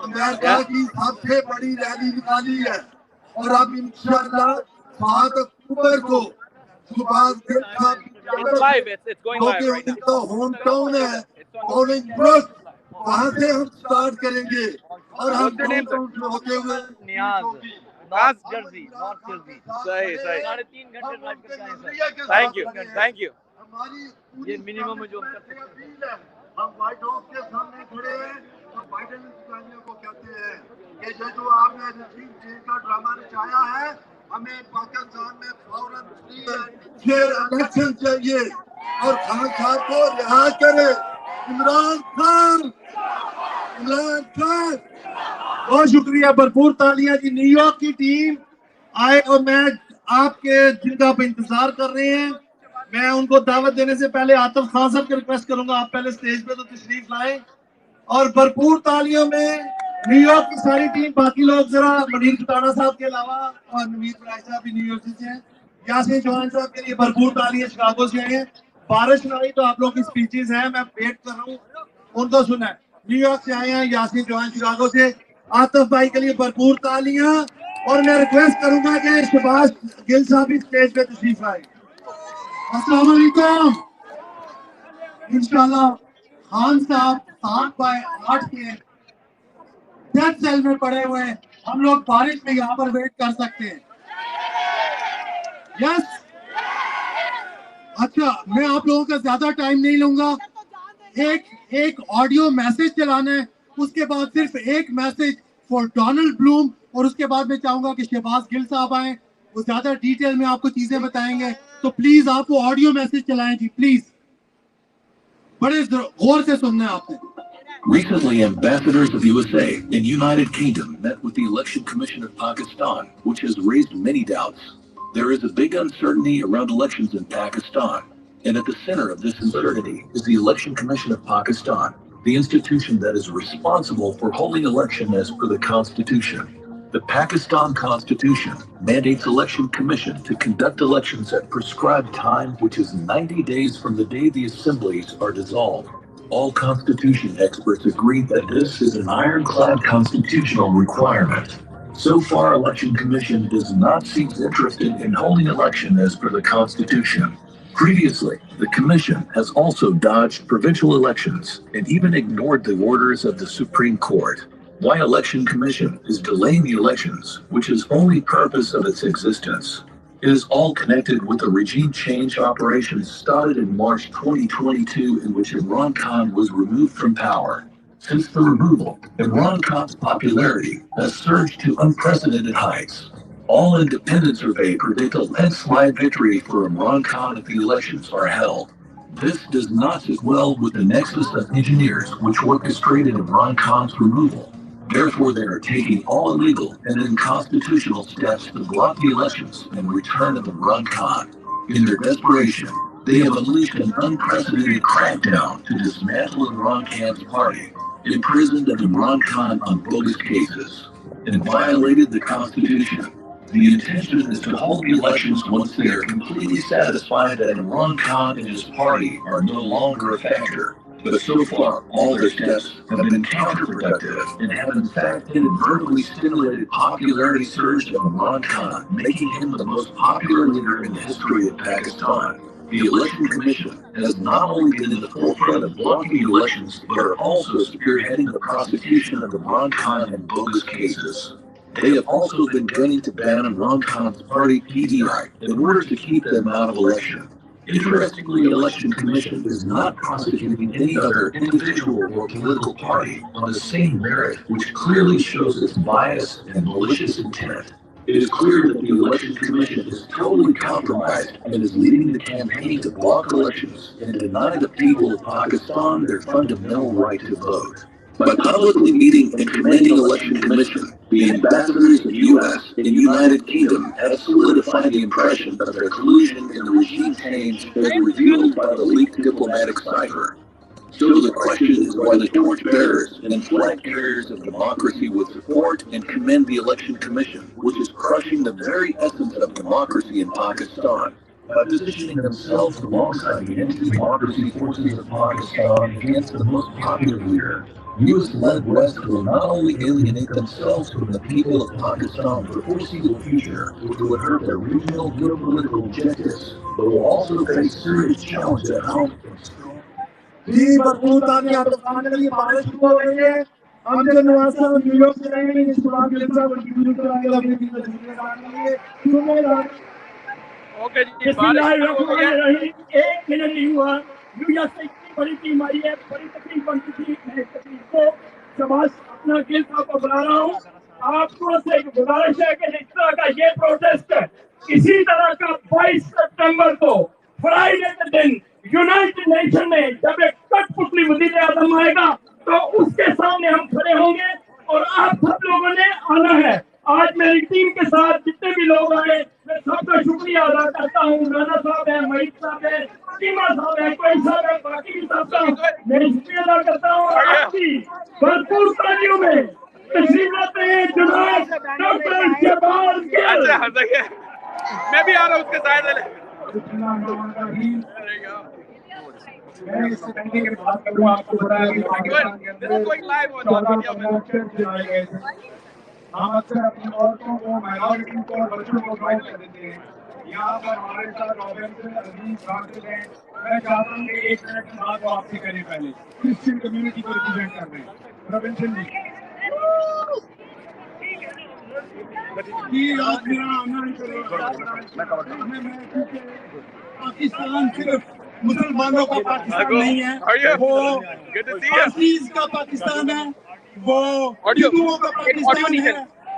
امریکہ کی سب سے بڑی ریلی نکالی ہے، اور اب انشاءاللہ 7 اکتوبر کو شہباز گل صاحب کی جو کہ ان کا ہوم ٹاؤن ہے بولنگ بروک، وہاں سے ہم سٹارٹ کریں گے اور ہم ہوم ٹاؤن سے ہوتے ہوئے ہماری منیمم جو ہم وائٹ ہاؤس کے سامنے کھڑے ہیں اور بائیڈن انتظامیہ کو کہتے ہیں کہ جو آپ نے رجیم چینج کا ڈرامہ رچایا ہے، ہمیں پاکستان میں فوراً الیکشن چاہیے اور خان صاحب کو رہا کرے. عمران خان، عمران خان. بہت شکریہ، بھرپور تالیاں جی. نیو یارک کی ٹیم آئے اور میں آپ کے جگہ پہ انتظار کر رہے ہیں. میں ان کو دعوت دینے سے پہلے عاطف خان صاحب کو ریکویسٹ کروں گا، آپ پہلے سٹیج پہ تو تشریف لائیں. اور بھرپور تالیوں میں نیو یارک کی ساری ٹیم. باقی لوگ ذرا منیر کھٹانہ صاحب کے علاوہ، اور نوید بلائی صاحب بھی نیو یارک سے ہیں، یاسین چوہان صاحب کے لیے بھرپور تالیاں شکاگو سے آئے ہیں. بارش نہ آئی تو آپ لوگ کی سپیچز ہیں، میں ویٹ کر رہا ہوں، ان کو سنیں. نیو یارک سے آئے ہیں یاسین چوہان شکاگو سے. عاطف بھائی کے لیے بھرپور تالیاں. اور میں ریکویسٹ کروں گا کہ شہباز گل صاحب بھی اسٹیج پہ تشریف لائیں. السلام علیکم. انشاءاللہ خان صاحب 7/8 کے ڈیتھ سیل میں پڑے ہوئے ہیں، ہم لوگ بارش میں یہاں پر ویٹ کر سکتے ہیں. یس. اچھا، میں آپ لوگوں کا زیادہ ٹائم نہیں لوں گا. ایک آڈیو میسج چلانا ہے، اس کے بعد صرف ایک میسج فار ڈونلڈ بلوم، اور اس کے بعد میں چاہوں گا کہ شہباز گل صاحب آئیں वो ज्यादा डिटेल में आपको चीजें बताएंगे, तो प्लीज आप वो ऑडियो मैसेज चलाएं जी, प्लीज। बड़े गौर से सुनना है आपने। Recently, ambassadors of USA and United Kingdom met with the Election Commission of Pakistan, which has raised many doubts. There is a big uncertainty around elections in Pakistan, and at the center of this uncertainty is the Election Commission of Pakistan, the institution that is responsible for holding election as per the Constitution. The Pakistan Constitution mandates Election Commission to conduct elections at prescribed time, which is 90 days from the day the assemblies are dissolved. All Constitution experts agree that this is an ironclad constitutional requirement. So far, Election Commission does not seem interested in holding election as per the Constitution. Previously, the Commission has also dodged provincial elections and even ignored the orders of the Supreme Court. Why Election Commission is delaying the elections, which is only purpose of its existence. It is all connected with the regime change operations started in March 2022, in which Imran Khan was removed from power. Since the removal, Imran Khan's popularity has surged to unprecedented heights. All independent surveys predict a landslide victory for Imran Khan if the elections are held. This does not sit well with the nexus of engineers which orchestrated Imran Khan's removal. Therefore, they are taking all illegal and unconstitutional steps to block the elections and return of Imran Khan. In their desperation, they have unleashed an unprecedented crackdown to dismantle Imran Khan's party, imprisoned Imran Khan on bogus cases, and violated the Constitution. The intention is to hold the elections once they are completely satisfied that Imran Khan and his party are no longer a factor. But so far, all their steps have been counterproductive and have in fact inadvertently stimulated popularity surge of Imran Khan, making him the most popular leader in the history of Pakistan. The Election Commission has not only been in the forefront of blocking the elections, but are also spearheading the prosecution of Imran Khan in bogus cases. They have also been gunning to ban Imran Khan's party PDI in order to keep them out of election. Interestingly, the Election Commission is not prosecuting any other individual or political party on the same merit, which clearly shows its bias and malicious intent. It is clear that the Election Commission is totally compromised and is leading the campaign to block elections and deny the people of Pakistan their fundamental right to vote. By publicly meeting and commending Election Commission, the ambassadors of U.S. and United Kingdom have solidified the impression of their collusion in the regime change as revealed by the leaked diplomatic cipher. So the question is why the torchbearers and flag carriers of democracy would support and commend the Election Commission, which is crushing the very essence of democracy in Pakistan. By positioning themselves alongside the anti-democracy forces of Pakistan against the most popular leader, U.S.-led West will not only alienate themselves from the people of Pakistan for the foreseeable future, which would hurt their regional geopolitical objectives, but will also face serious challenges at home. जी भरपूर तालियां तो खाने के लिए बारिश शुरू हो गई है। हम जो नवाज साहब न्यूयॉर्क से रहेंगे, इस बार के साथ कंटिन्यू करेंगे अपनी जिम्मेदारी। ओके जी, बारिश एक मिनट नहीं हुआ, न्यूयॉर्क से इतनी बड़ी टीम आई है, बड़ी तकलीफ बनती थी। मैं तकलीफ को समाज अपना गिल साहब को बुला रहा हूँ। आपको से एक गुजारिश है कि इस तरह का ये प्रोटेस्ट इसी तरह का 22 सितंबर को फ्राइडे के दिन यूनाइटेड नेशन में जब एक कठपुतली वजीर आजम आएगा तो उसके सामने हम खड़े होंगे और आप सब लोगों ने आना है। आज मेरी टीम के साथ जितने भी लोग आए, मैं सबका शुक्रिया अदा करता हूँ। राणा साहब है, महीद साहब है, सीमा साहब है, कोई साहब है, बाकी भी सबका मैं शुक्रिया अदा करता हूँ। आपकी भरपूर तालियों में तशरीफ लाते हैं जनाब डॉक्टर शहबाज गिल। मैं भी आ रहा हूँ उसके साथ। मैं इससे पहले की बात करूँ, आपको बताया कि पाकिस्तान के अंदर 14 मोर्चे चलाए गए थे। हम अक्सर अपनी औरतों को, माइनॉरिटी को और बच्चों को ड्राइव कर देते हैं। यहाँ पर हमारे साथ ऑफिसर अजीज कातिल हैं। मैं चाहता हूँ कि 1 मिनट की बात आपसे करें। पहले क्रिश्चियन कम्युनिटी को रिप्रेजेंट कर रहे हैं रविंद्र जी। आज मेरा पाकिस्तान सिर्फ मुसलमानों का पाकिस्तान नहीं है, वो अजीज का पाकिस्तान है, वो हिंदुओं का पाकिस्तान है,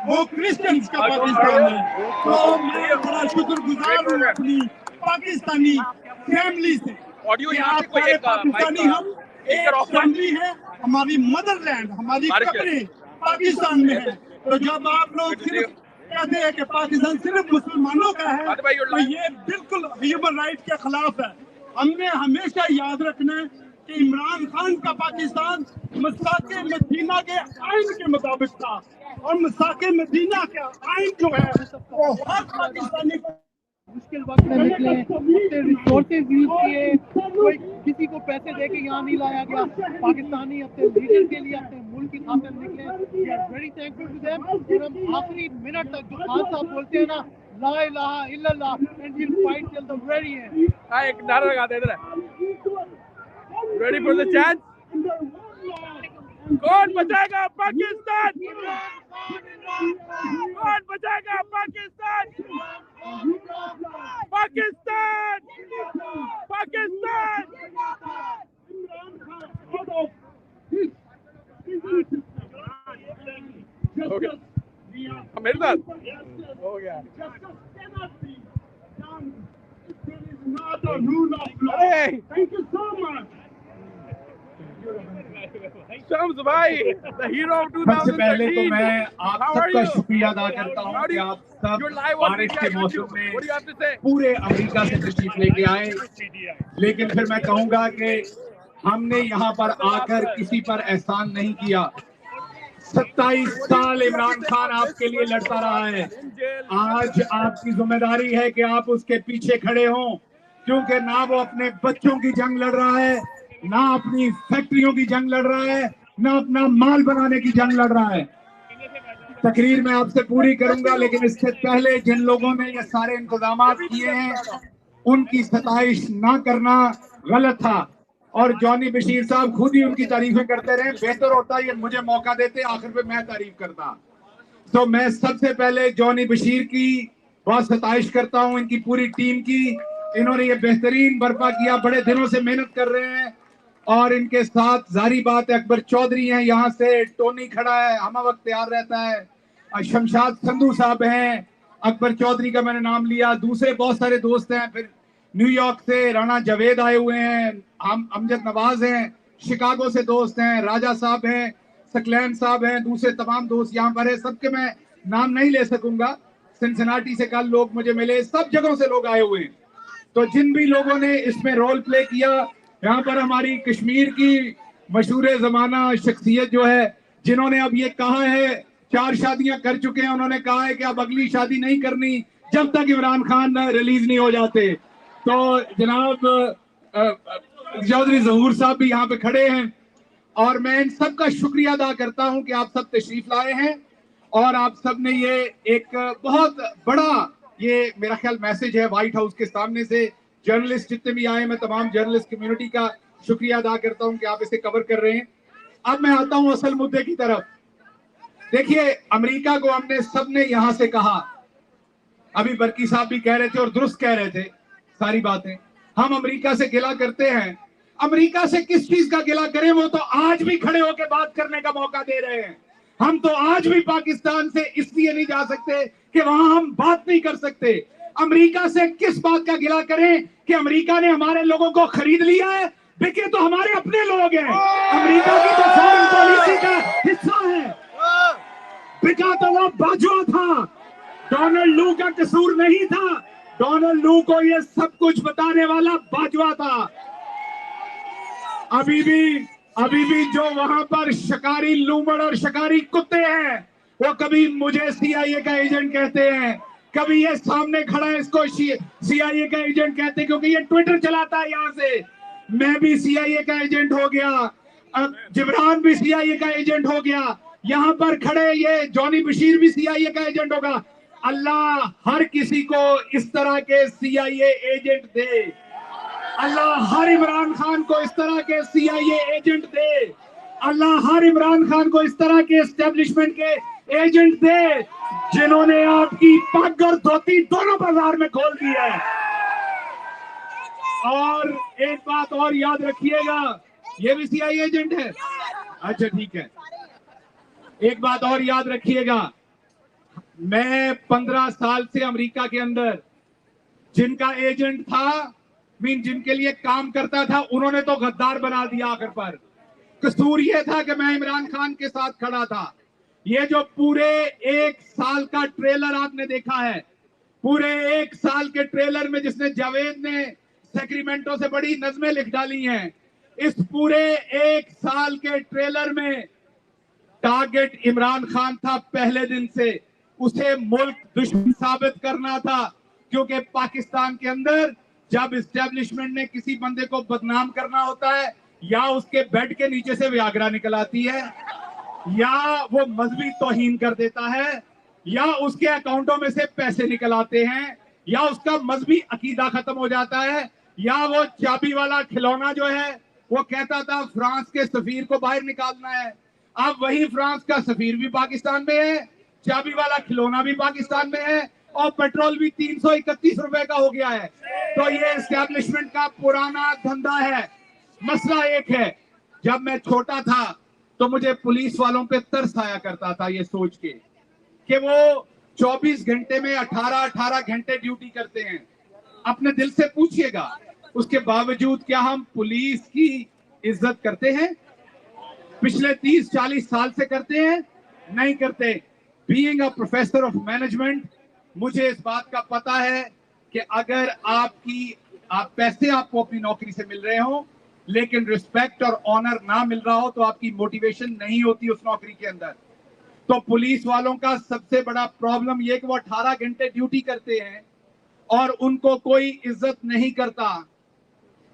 वो क्रिश्चियंस का पाकिस्तान है। तो मैं बड़ा शुक्रगुजार हूँ अपनी पाकिस्तानी फैमिली से कि आप सारे पाकिस्तानी हम एक फैमिली है, हमारी मदरलैंड, हमारी कब्रें पाकिस्तान में है। तो जब आप लोग सिर्फ कहते हैं कि पाकिस्तान सिर्फ मुसलमानों का है, तो ये बिल्कुल ह्यूमन राइट के खिलाफ है। हमने हमेशा याद रखना है कि इमरान खान का पाकिस्तान मसाके मदीना के आइन के मुताबिक था, और मसाके मदीना का आइन जो है वो हर पाकिस्तानी को मुश्किल वक्त में निकले, अपने रिसोर्सेज यूज किए, कोई किसी को पैसे दे के यहाँ नहीं लाया गया, पाकिस्तानी अपने लीडर के लिए अपने मुल्क की खातिर निकले। We are very thankful to them. और हम आखिरी मिनट तक जो खान साहब बोलते हैं ना, ला इलाहा इल्लल्लाह and we will fight till the very end. एक नारा लगा दे इधर, रेडी फॉर द चांस। कौन बचाएगा पाकिस्तान? कौन बचाएगा पाकिस्तान? पाकिस्तान! पाकिस्तान! हो गया मेरे साथ हो गया। Thank you so much. Shams भाई, the hero of 2013. सबसे पहले तो मैं आप सबका शुक्रिया अदा करता हूँ कि आप सब बारिश के मौसम में पूरे अमेरिका से तशरीफ लेके आए। लेकिन फिर मैं कहूँगा कि हमने यहाँ पर आकर किसी पर एहसान नहीं किया। 27 साल इमरान खान आपके लिए लड़ता रहा है। आज आपकी जिम्मेदारी है कि आप उसके पीछे खड़े हों, क्योंकि ना वो अपने बच्चों की जंग लड़ रहा है, ना अपनी फैक्ट्रियों की जंग लड़ रहा है, ना अपना माल बनाने की जंग लड़ रहा है। तकरीर मैं आपसे पूरी करूंगा, लेकिन इससे पहले जिन लोगों ने ये सारे इंतजाम किए हैं उनकी सताइश ना करना गलत था। और जॉनी बशीर साहब खुद ही उनकी तारीफें करते रहे। बेहतर होता ये मुझे मौका देते, आखिर पे मैं तारीफ करता। तो मैं सबसे पहले जॉनी बशीर की बहुत सताइश करता हूँ, इनकी पूरी टीम की। इन्होंने ये बेहतरीन बर्पा किया, बड़े दिनों से मेहनत कर रहे हैं। और इनके साथ जारी बात है अकबर चौधरी हैं, यहाँ से टोनी खड़ा है, हम वक्त तैयार रहता है। शमशाद संधू साहब हैं, अकबर चौधरी का मैंने नाम लिया, दूसरे बहुत सारे दोस्त हैं। फिर न्यूयॉर्क से राणा जावेद आए हुए हैं, हम अमजद नवाज हैं, शिकागो से दोस्त हैं, राजा साहब हैं, सकलैन साहब हैं, दूसरे तमाम दोस्त यहाँ पर है। सबके मैं नाम नहीं ले सकूंगा। सिनसिनाटी से कल लोग मुझे मिले, सब जगहों से लोग आए हुए हैं। तो जिन भी लोगों ने इसमें रोल प्ले किया, यहाँ पर हमारी कश्मीर की मशहूर जमाना शख्सियत जो है, जिन्होंने अब ये कहा है, 4 शादियां कर चुके हैं, उन्होंने कहा है कि अब अगली शादी नहीं करनी जब तक इमरान खान रिलीज नहीं हो जाते। तो जनाब चौधरी जहूर साहब भी यहाँ पे खड़े हैं, और मैं इन सब का शुक्रिया अदा करता हूँ कि आप सब तशरीफ लाए हैं। और आप सब ने ये एक बहुत बड़ा, ये मेरा ख्याल मैसेज है व्हाइट हाउस के सामने से। जर्नलिस्ट जितने भी आए, मैं तमाम जर्नलिस्ट कम्युनिटी का शुक्रिया अदा करता हूं कि आप इसे कवर कर रहे हैं। अब मैं आता हूं असल मुद्दे की तरफ। देखिए, अमेरिका को हमने सबने यहां से कहा, अभी बरकी साहब भी कह रहे थे और दुरुस्त कह रहे थे सारी बातें। हम अमेरिका से गिला करते हैं, अमेरिका से किस चीज का गिला करें? वो तो आज भी खड़े होकर बात करने का मौका दे रहे हैं। हम तो आज भी पाकिस्तान से इसलिए नहीं जा सकते कि वहां हम बात नहीं कर सकते। अमेरिका से किस बात का गिला करें कि अमेरिका ने हमारे लोगों को खरीद लिया है, बिके तो हमारे अपने लोग हैं। अमेरिका की तो फॉरेन पॉलिसी का हिस्सा है, बिका तो वो बाजुआ था, डोनाल्ड लू का कसूर नहीं था। डोनाल्ड लू को ये सब कुछ बताने वाला बाजुआ था। अभी भी जो वहां पर शिकारी लूमड़ और शिकारी कुत्ते हैं, वो कभी मुझे सीआईए का एजेंट कहते हैं, कभी ये सामने खड़ा है इसको सीआईए का एजेंट कहते हैं, क्योंकि ये ट्विटर चलाता है यहाँ से। मैं भी सीआईए का एजेंट हो गया, जिब्रान भी सीआईए का एजेंट हो गया, यहाँ पर खड़े ये जॉनी बशीर भी सीआईए का एजेंट होगा। अल्लाह हर किसी को इस तरह के सीआईए एजेंट दे, अल्लाह हर इमरान खान को इस तरह के सीआईए एजेंट दे, अल्लाह हर इमरान खान को इस तरह के एस्टेब्लिशमेंट के एजेंट दे, जिन्होंने आपकी पग और धोती दोनों बाजार में खोल दी है। और एक बात और याद रखिएगा, ये भी सीआईए एजेंट है, अच्छा ठीक है। एक बात और याद रखिएगा, मैं 15 साल से अमेरिका के अंदर जिनका एजेंट था, जिनके लिए काम करता था, उन्होंने तो गद्दार बना दिया आखिर पर। कसूर ये था कि मैं इमरान खान के साथ खड़ा था। ये जो पूरे 1 साल का ट्रेलर आपने देखा है, पूरे 1 साल के ट्रेलर में जिसने जावेद ने सेक्रीमेंटो से बड़ी नज़में लिख डाली हैं, इस पूरे 1 साल के ट्रेलर में टारगेट इमरान खान था पहले दिन से। उसे मुल्क दुश्मन साबित करना था, क्योंकि पाकिस्तान के अंदर जब इस्टेब्लिशमेंट ने किसी बंदे को बदनाम करना होता है, या उसके बेड के नीचे से व्यागरा निकल आती है, या वो मजहबी तौहीन कर देता है, या उसके अकाउंटों में से पैसे निकल आते हैं, या उसका मजहबी अकीदा खत्म हो जाता है, या वो चाबी वाला खिलौना जो है वो कहता था फ्रांस के सफीर को बाहर निकालना है। अब वही फ्रांस का सफीर भी पाकिस्तान में है, चाबी वाला खिलौना भी पाकिस्तान में है, और पेट्रोल भी 331 रुपए का हो गया है। तो ये एस्टेब्लिशमेंट का पुराना धंधा है। मसला एक है, जब मैं छोटा था तो मुझे पुलिस वालों पे तरस आया करता था ये सोच के कि वो 24 घंटे में 18 घंटे ड्यूटी करते हैं। अपने दिल से पूछिएगा, उसके बावजूद क्या हम पुलिस की इज्जत करते हैं? पिछले 30-40 साल से करते हैं? नहीं करते। Being a professor of management, मुझे इस बात का पता है कि अगर पैसे आपको अपनी नौकरी से मिल रहे हो, लेकिन रिस्पेक्ट और ऑनर ना मिल रहा हो, तो आपकी मोटिवेशन नहीं होती उस नौकरी के अंदर। तो पुलिस वालों का सबसे बड़ा प्रॉब्लम ये कि वो 18 घंटे ड्यूटी करते हैं और उनको कोई इज्जत नहीं करता।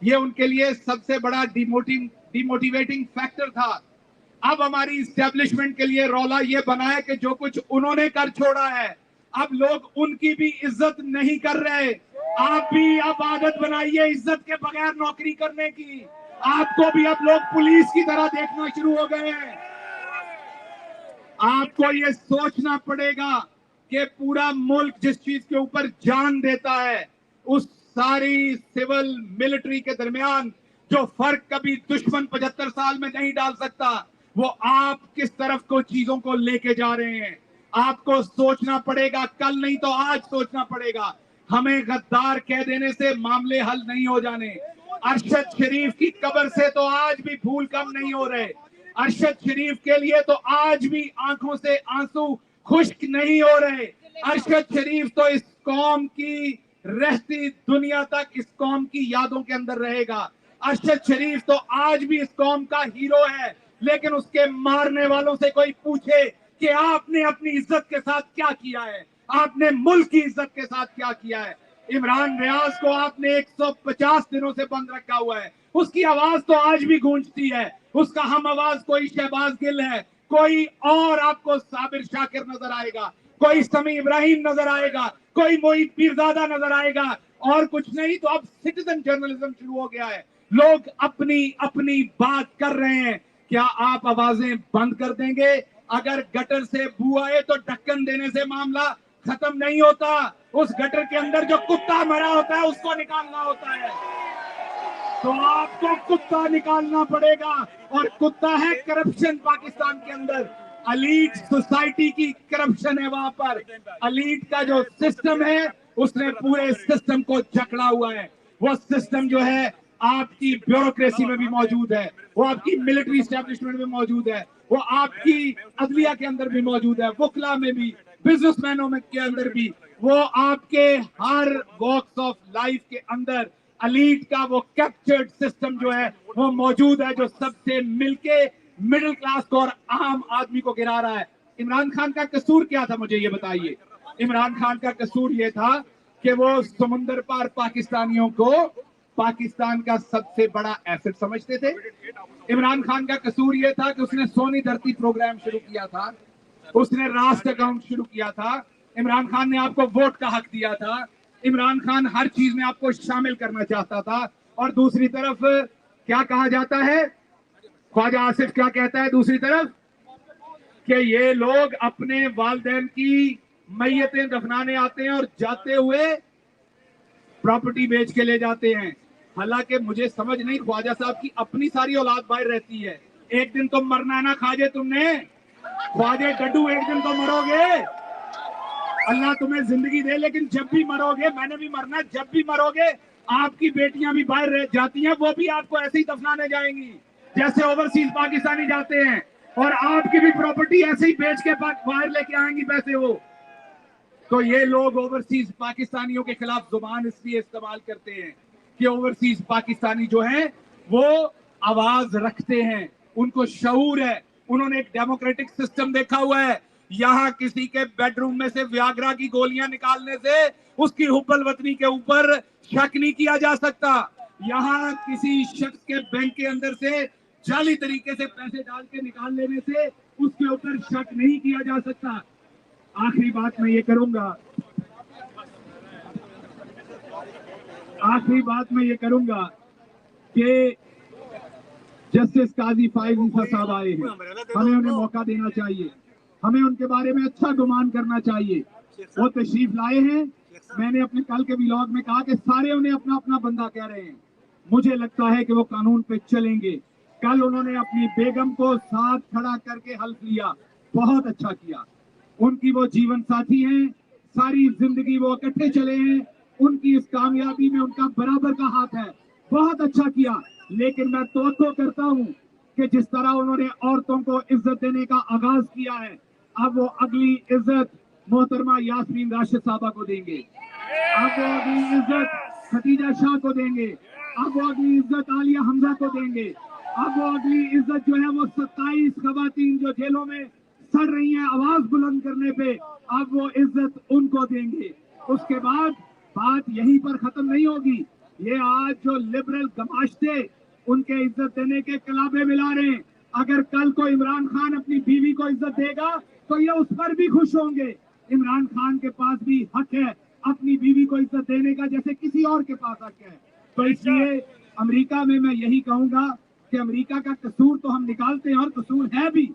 ये उनके लिए सबसे बड़ा डिमोटिवेटिंग फैक्टर था। अब हमारी इस्टेब्लिशमेंट के लिए रौला ये बना है कि जो कुछ उन्होंने कर छोड़ा है, अब लोग उनकी भी इज्जत नहीं कर रहे। आप भी अब आदत बनाइए इज्जत के बगैर नौकरी करने की। आपको भी अब लोग पुलिस की तरह देखना शुरू हो गए हैं। आपको ये सोचना पड़ेगा कि पूरा मुल्क जिस चीज के ऊपर जान देता है, उस सारी सिविल मिलिट्री के दरमियान जो फर्क कभी दुश्मन 75 साल में नहीं डाल सकता, वो आप किस तरफ को चीजों को लेके जा रहे हैं। आपको सोचना पड़ेगा, कल नहीं तो आज सोचना पड़ेगा। हमें गद्दार कह देने से मामले हल नहीं हो जाने। अरशद शरीफ की कब्र से तो आज भी फूल कम नहीं हो रहे। अरशद शरीफ के लिए तो आज भी आंखों से आंसू खुश्क नहीं हो रहे। अरशद शरीफ तो इस कौम की रहती दुनिया तक इस कौम की यादों के अंदर रहेगा। अरशद शरीफ तो आज भी इस कौम का हीरो है, लेकिन उसके मारने वालों से कोई पूछे कि आपने अपनी इज्जत के साथ क्या किया है, आपने मुल्क की इज्जत के साथ क्या किया है। इमरान रियाज को आपने 150 दिनों से बंद रखा हुआ है, उसकी आवाज तो आज भी गूंजती है। उसका हम आवाज कोई शहबाज गिल है, कोई और आपको साबिर शाकिर नजर आएगा, कोई समी इब्राहिम नजर आएगा, कोई मोहित पीरजादा नजर आएगा, और कुछ नहीं। तो अब सिटीजन जर्नलिज्म शुरू हो गया है। लोग अपनी अपनी बात कर रहे हैं। क्या आप आवाजें बंद कर देंगे? अगर गटर से बू आए तो ढक्कन देने से मामला खत्म नहीं होता। उस गटर के अंदर जो कुत्ता मरा होता है उसको निकालना होता है। तो आपको कुत्ता निकालना पड़ेगा, और कुत्ता है करप्शन। पाकिस्तान के अंदर अलीट सोसाइटी की करप्शन है। वहां पर अलीट का जो सिस्टम है, उसने पूरे सिस्टम को जकड़ा हुआ है। वो सिस्टम जो है आपकी ब्यूरोक्रेसी में भी मौजूद है, वो आपकी मिलिट्री एस्टेब्लिशमेंट में मौजूद है, वो आपकी अदलिया के अंदर भी मौजूद है, वकला में भी, बिजनेसमैनों में के अंदर भी, वो आपके हर वॉक्स ऑफ लाइफ के अंदर अलीट का वो कैप्चर्ड सिस्टम जो है वो मौजूद है, जो सबसे मिलके मिडिल क्लास को और आम आदमी को गिरा रहा है। इमरान खान का कसूर क्या था, मुझे ये बताइए। इमरान खान का कसूर ये था कि वो समुंदर पार पाकिस्तानियों को पाकिस्तान का सबसे बड़ा एसेट समझते थे। इमरान खान का कसूर ये था कि उसने सोनी धरती प्रोग्राम शुरू किया था, उसने राष्ट्र अकाउंट शुरू किया था। इमरान खान ने आपको वोट का हक दिया था। इमरान खान हर चीज में आपको शामिल करना चाहता था। और दूसरी तरफ क्या कहा जाता है, ख्वाजा आसिफ क्या कहता है दूसरी तरफ, कि ये लोग अपने वालिदैन की मैयतें दफनाने आते हैं और जाते हुए प्रॉपर्टी बेच के ले जाते हैं। हालांकि मुझे समझ नहीं, ख्वाजा साहब की अपनी सारी औलाद बाहर रहती है। एक दिन तो मरना ना खाजे तुमने, ख्वाजे डड्डू, एक दिन तो मरोगे। अल्लाह तुम्हें जिंदगी दे, लेकिन जब भी मरोगे, मैंने भी मरना, जब भी मरोगे आपकी बेटियां भी बाहर रह जाती हैं, वो भी आपको ऐसे ही दफनाने जाएंगी जैसे ओवरसीज पाकिस्तानी जाते हैं, और आपकी भी प्रॉपर्टी ऐसे ही बेच के बाहर लेके आएंगी पैसे वो। तो ये लोग ओवरसीज पाकिस्तानियों के खिलाफ जुबान इसलिए इस्तेमाल करते हैं कि ओवरसीज पाकिस्तानी जो हैं वो आवाज रखते हैं, उनको शऊर है, उन्होंने एक डेमोक्रेटिक सिस्टम देखा हुआ है। यहाँ किसी के बेडरूम में से व्याग्रा की गोलियां निकालने से उसकी हुब्बल वतनी के ऊपर शक नहीं किया जा सकता। यहाँ किसी शख्स के बैंक के अंदर से जाली तरीके से पैसे डाल के निकाल लेने से उसके ऊपर शक नहीं किया जा सकता। आखिरी बात मैं ये करूंगा कि जस्टिस काजी फाइज ईसा साहब आए हैं, हमें उन्हें मौका देना चाहिए, हमें उनके बारे में अच्छा गुमान करना चाहिए। वो तशरीफ लाए हैं, मैंने अपने कल के व्लॉग में कहा कि सारे उन्हें अपना अपना बंदा कह रहे हैं, मुझे लगता है कि वो कानून पे चलेंगे। कल उन्होंने अपनी बेगम को साथ खड़ा करके हल्फ लिया, बहुत अच्छा किया। उनकी वो जीवन साथी हैं, सारी जिंदगी वो इकट्ठे चले हैं, उनकी इस कामयाबी में उनका बराबर का हाथ है, बहुत अच्छा किया। लेकिन मैं तवक्को करता हूं कि जिस तरह उन्होंने औरतों को इज्जत देने का आगाज किया है, अब वो अगली इज्जत मोहतरमा यास्मीन राशिद साहबा को देंगे, अब वो अगली इज्जत खदीजा शाह को देंगे, अब वो अगली इज्जत आलिया हमजा को देंगे, अब वो अगली इज्जत जो है वो 27 खवातीन जो जेलों में सड़ रही हैं आवाज बुलंद करने पे, अब वो इज्जत उनको देंगे। उसके बाद बात यहीं पर खत्म नहीं होगी। ये आज जो लिबरल गमाश्ते उनके इज्जत देने के कलाबे मिला रहे हैं, अगर कल को इमरान खान अपनी बीवी को इज्जत देगा तो ये उस पर भी खुश होंगे। इमरान खान के पास भी हक है अपनी बीवी को इज्जत देने का, जैसे किसी और के पास हक है। तो इसलिए अमेरिका में मैं यही कहूंगा कि अमेरिका का कसूर तो हम निकालते हैं, और कसूर है भी,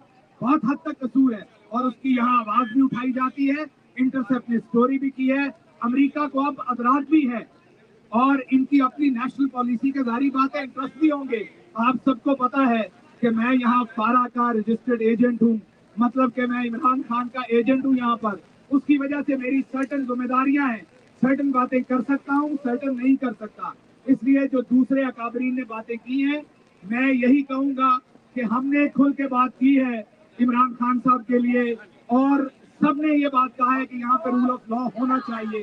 बहुत हद तक कसूर है, और उसकी यहाँ आवाज भी उठाई जाती है। इंटरसेप्ट ने स्टोरी भी की है। अमेरिका को अब अदराज भी है, और इनकी अपनी नेशनल पॉलिसी के जारी बात है, इंटरेस्ट भी होंगे। आप सबको पता है कि मैं यहाँ फारा का रजिस्टर्ड एजेंट हूँ, मतलब कि मैं इमरान खान का एजेंट हूँ यहाँ पर। उसकी वजह से मेरी सर्टन जिम्मेदारियां हैं, सर्टन बातें कर सकता हूँ, सर्टन नहीं कर सकता। इसलिए जो दूसरे अकाबरीन ने बातें की हैं, मैं यही कहूंगा कि हमने खुल के बात की है इमरान खान साहब के लिए, और सबने ये बात कहा है कि यहाँ पर रूल ऑफ लॉ होना चाहिए,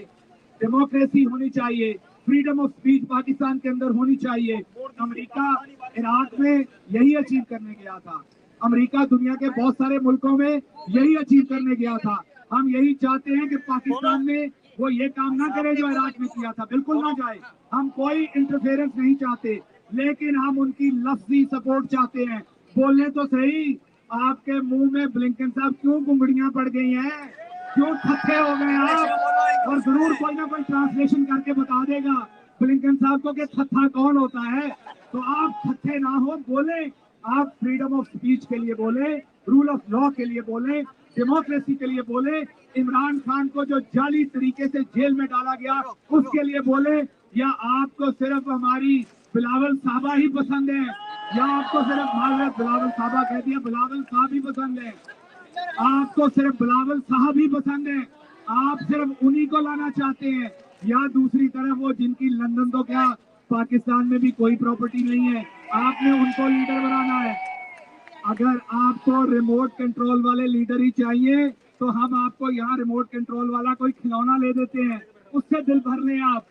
डेमोक्रेसी होनी चाहिए, फ्रीडम ऑफ स्पीच पाकिस्तान के अंदर होनी चाहिए। अमेरिका इराक में यही अचीव करने गया था, अमेरिका दुनिया के बहुत सारे मुल्कों में यही अचीव करने गया था। हम यही चाहते हैं कि पाकिस्तान में वो ये काम ना करे जो इराक में किया था, बिल्कुल ना जाए। हम कोई इंटरफेरेंस नहीं चाहते, लेकिन हम उनकी लफ्जी सपोर्ट चाहते हैं। बोलने तो सही, आपके मुंह में ब्लिंकन साहब क्यों गुंगड़ियां पड़ गई हैं, क्यों थक्के हो गए आप? और जरूर कोई ना कोई ट्रांसलेशन करके बता देगा ब्लिंकन साहब को कि थत्था कौन होता है। तो आप थक्के ना हो, बोले, आप फ्रीडम ऑफ स्पीच के लिए बोले, रूल ऑफ लॉ के लिए बोले, डेमोक्रेसी के लिए बोले, इमरान खान को जो जाली तरीके से जेल में डाला गया उसके लिए बोले, या आपको सिर्फ हमारी बिलावल साहबा ही पसंद है, या आपको सिर्फ माजरत बिलावल साहबा कह दिया, बिलावल साहब ही पसंद है, आपको सिर्फ बिलावल साहब ही पसंद है, आप सिर्फ उन्हीं को लाना चाहते हैं, या दूसरी तरफ वो जिनकी लंदन तो क्या पाकिस्तान में भी कोई प्रॉपर्टी नहीं है, आपने उनको लीडर बनाना है। अगर आपको रिमोट कंट्रोल वाले लीडर ही चाहिए तो हम आपको यहाँ रिमोट कंट्रोल वाला कोई खिलौना ले देते हैं, उससे दिल भर लें आप।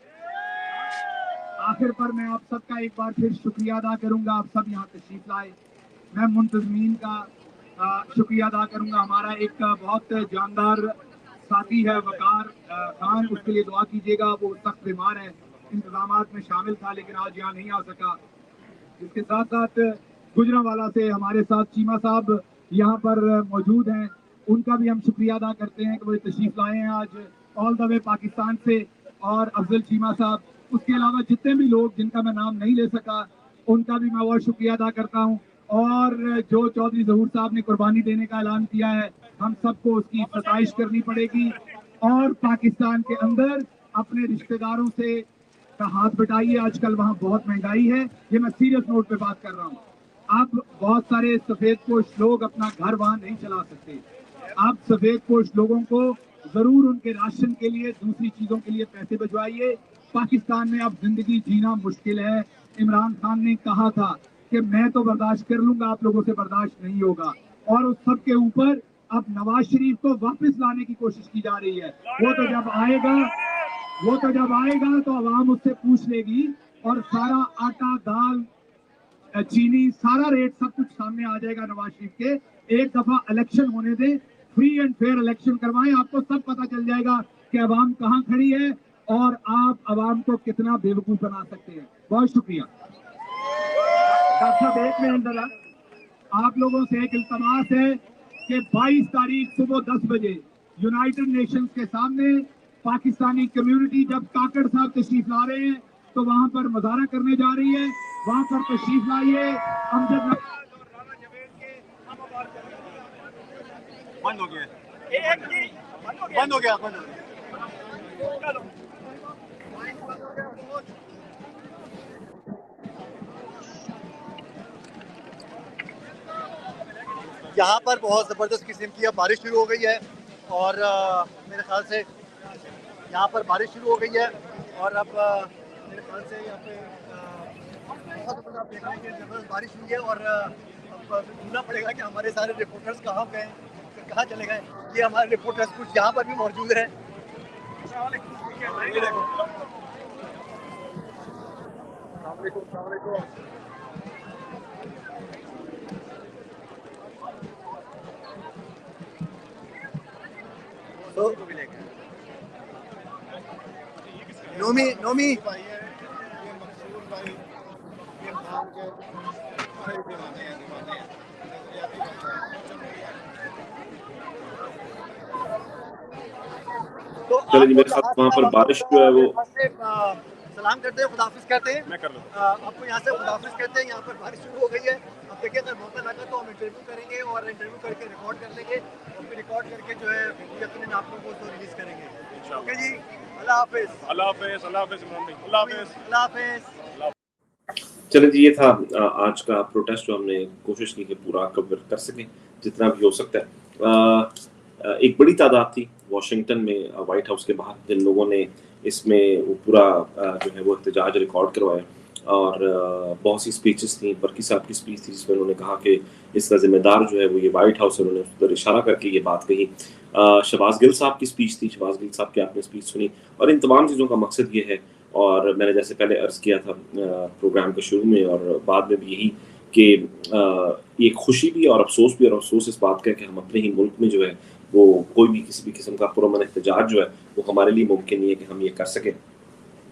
आखिर पर मैं आप सबका एक बार फिर शुक्रिया अदा करूंगा, आप सब यहाँ तशरीफ लाए। मैं मुंतजमीन का शुक्रिया अदा करूंगा। हमारा एक बहुत जानदार साथी है वकार खान, उसके लिए दुआ कीजिएगा, वो सख्त बीमार है, इंतजामात में शामिल था लेकिन आज यहाँ नहीं आ सका। इसके साथ साथ गुजरांवाला से हमारे साथ चीमा साहब यहाँ पर मौजूद हैं, उनका भी हम शुक्रिया अदा करते हैं कि वो तशरीफ लाए हैं आज ऑल द वे पाकिस्तान से, और अफजल चीमा साहब, उसके अलावा जितने भी लोग जिनका मैं नाम नहीं ले सका उनका भी मैं बहुत शुक्रिया अदा करता हूँ। और जो चौधरी ज़हूर साहब ने कुर्बानी देने का ऐलान किया है, हम सबको उसकी सताइश करनी पड़ेगी, और पाकिस्तान के अंदर अपने रिश्तेदारों से का हाथ बटाइए। आजकल वहाँ बहुत महंगाई है, ये मैं सीरियस नोट पे बात कर रहा हूँ। अब बहुत सारे सफेद पोश लोग अपना घर वहाँ नहीं चला सकते, अब सफेद पोश लोगों को जरूर उनके राशन के लिए, दूसरी चीजों के लिए पैसे भिजवाइए। पाकिस्तान में अब जिंदगी जीना मुश्किल है। इमरान खान ने कहा था कि मैं तो बर्दाश्त कर लूंगा, आप लोगों से बर्दाश्त नहीं होगा, और उस सब के ऊपर अब नवाज शरीफ को वापस लाने की कोशिश की जा रही है। वो तो जब आएगा तो आवाम उससे पूछ लेगी और सारा आटा, दाल, चीनी, सारा रेट सब कुछ सामने आ जाएगा नवाज शरीफ के। एक दफा इलेक्शन होने दे, फ्री एंड फेयर इलेक्शन करवाएं, आपको सब पता चल जाएगा कि अवाम कहाँ खड़ी है और आप अवाम को कितना बेवकूफ बना सकते हैं। बहुत शुक्रिया। डॉक्टर साहब, एक मिनट जरा, आप लोगों से एक इल्तमास है कि 22 तारीख सुबह 10 बजे यूनाइटेड नेशंस के सामने पाकिस्तानी कम्युनिटी, जब काकड़ साहब तशरीफ ला रहे हैं तो वहां पर मुजाहरा करने जा रही है, वहां पर तशरीफ लाइए। बंद हो गया। यहाँ पर बहुत ज़बरदस्त किस्म की अब बारिश शुरू हो गई है और मेरे ख्याल से यहाँ पर बारिश शुरू हो गई है और अब मेरे ख्याल से यहाँ पे बहुत ज़बरदस्त देख रहे हैं कि ज़बरदस्त बारिश हुई है और अब ढूंढना पड़ेगा कि हमारे सारे रिपोर्टर्स कहाँ गए, कहाँ चले गए। ये हमारे रिपोर्टर्स कुछ यहाँ पर भी मौजूद हैं। नोमी चलो जी, मेरे साथ वहाँ पर बारिश जो है वो सलाम करते हैं, खुदाफिज कहते हैं। मैं कर लूँ आपको यहाँ से खुदाफिज कहते हैं। यहाँ पर बारिश शुरू हो गई है। अब देखिए अगर मौका लगा तो हम इंटरव्यू करेंगे और इंटरव्यू करके रिकॉर्ड कर लेंगे और फिर रिकॉर्ड करके जो है यकीनन आप लोगों को रिलीज करेंगे। ओके जी, अल्लाह हाफिज। अल्लाह हाफिज। अल्लाह हाफिज। अल्लाह हाफिज। अल्लाह हाफिज। चलिए जी, ये था आज का प्रोटेस्ट जो हमने कोशिश की कि पूरा कवर कर सकें जितना भी हो सकता है। एक बड़ी तादाद थी वाशिंगटन में वाइट हाउस के बाहर जिन लोगों ने इसमें वो पूरा जो है वो एहतजाज रिकॉर्ड करवाया और बहुत सी स्पीचेस थी। बरकी साहब की स्पीच थी जिसमें उन्होंने कहा कि इसका जिम्मेदार जो है वो ये वाइट हाउस है, उन्होंने उस पर इशारा करके ये बात कही। शहबाज गिल साहब की स्पीच थी, शहबाज गिल साहब की आपने स्पीच सुनी और इन तमाम चीज़ों का मकसद ये है, और मैंने जैसे पहले अर्ज़ किया था प्रोग्राम के शुरू में और बाद में भी, यही कि एक खुशी भी और अफसोस भी, और अफसोस इस बात का कि हम अपने ही मुल्क में जो है वो कोई भी किसी भी किस्म का पुरअमन एहतजाज जो है वो हमारे लिए मुमकिन नहीं है कि हम ये कर सकें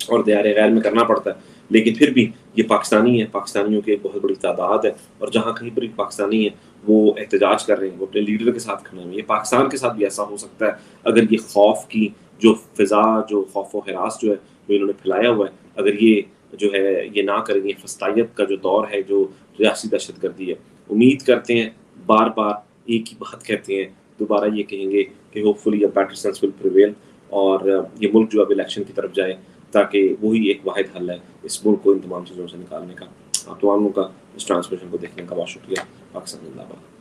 और दियारे गैर में करना पड़ता है। लेकिन फिर भी ये पाकिस्तानी है, पाकिस्तानियों की एक बहुत बड़ी तादाद है और जहाँ कहीं पर भी पाकिस्तानी है वो एहतजाज कर रहे हैं, वो अपने लीडर के साथ खड़े हैं। ये पाकिस्तान के साथ भी ऐसा हो सकता है अगर ये खौफ की जो फिजा, जो खौफ व हिरास जो है वो इन्होंने फैलाया हुआ है, अगर ये जो है ये ना करेंगे। फस्तायत का जो दौर है, जो रियासी दहशतगर्दी है, उम्मीद करते हैं, बार बार एक ही बात कहते हैं, दोबारा ये कहेंगे कि hopefully a better sense will prevail और ये मुल्क जो अब इलेक्शन की तरफ जाए, ताकि वही एक वाहिद हल है इस मुल्क को इन तमाम चीज़ों से निकालने का। आप तमाम लोगों का इस ट्रांसमिशन को देखने का बहुत शुक्रिया। पाकिस्तान जिंदाबाद।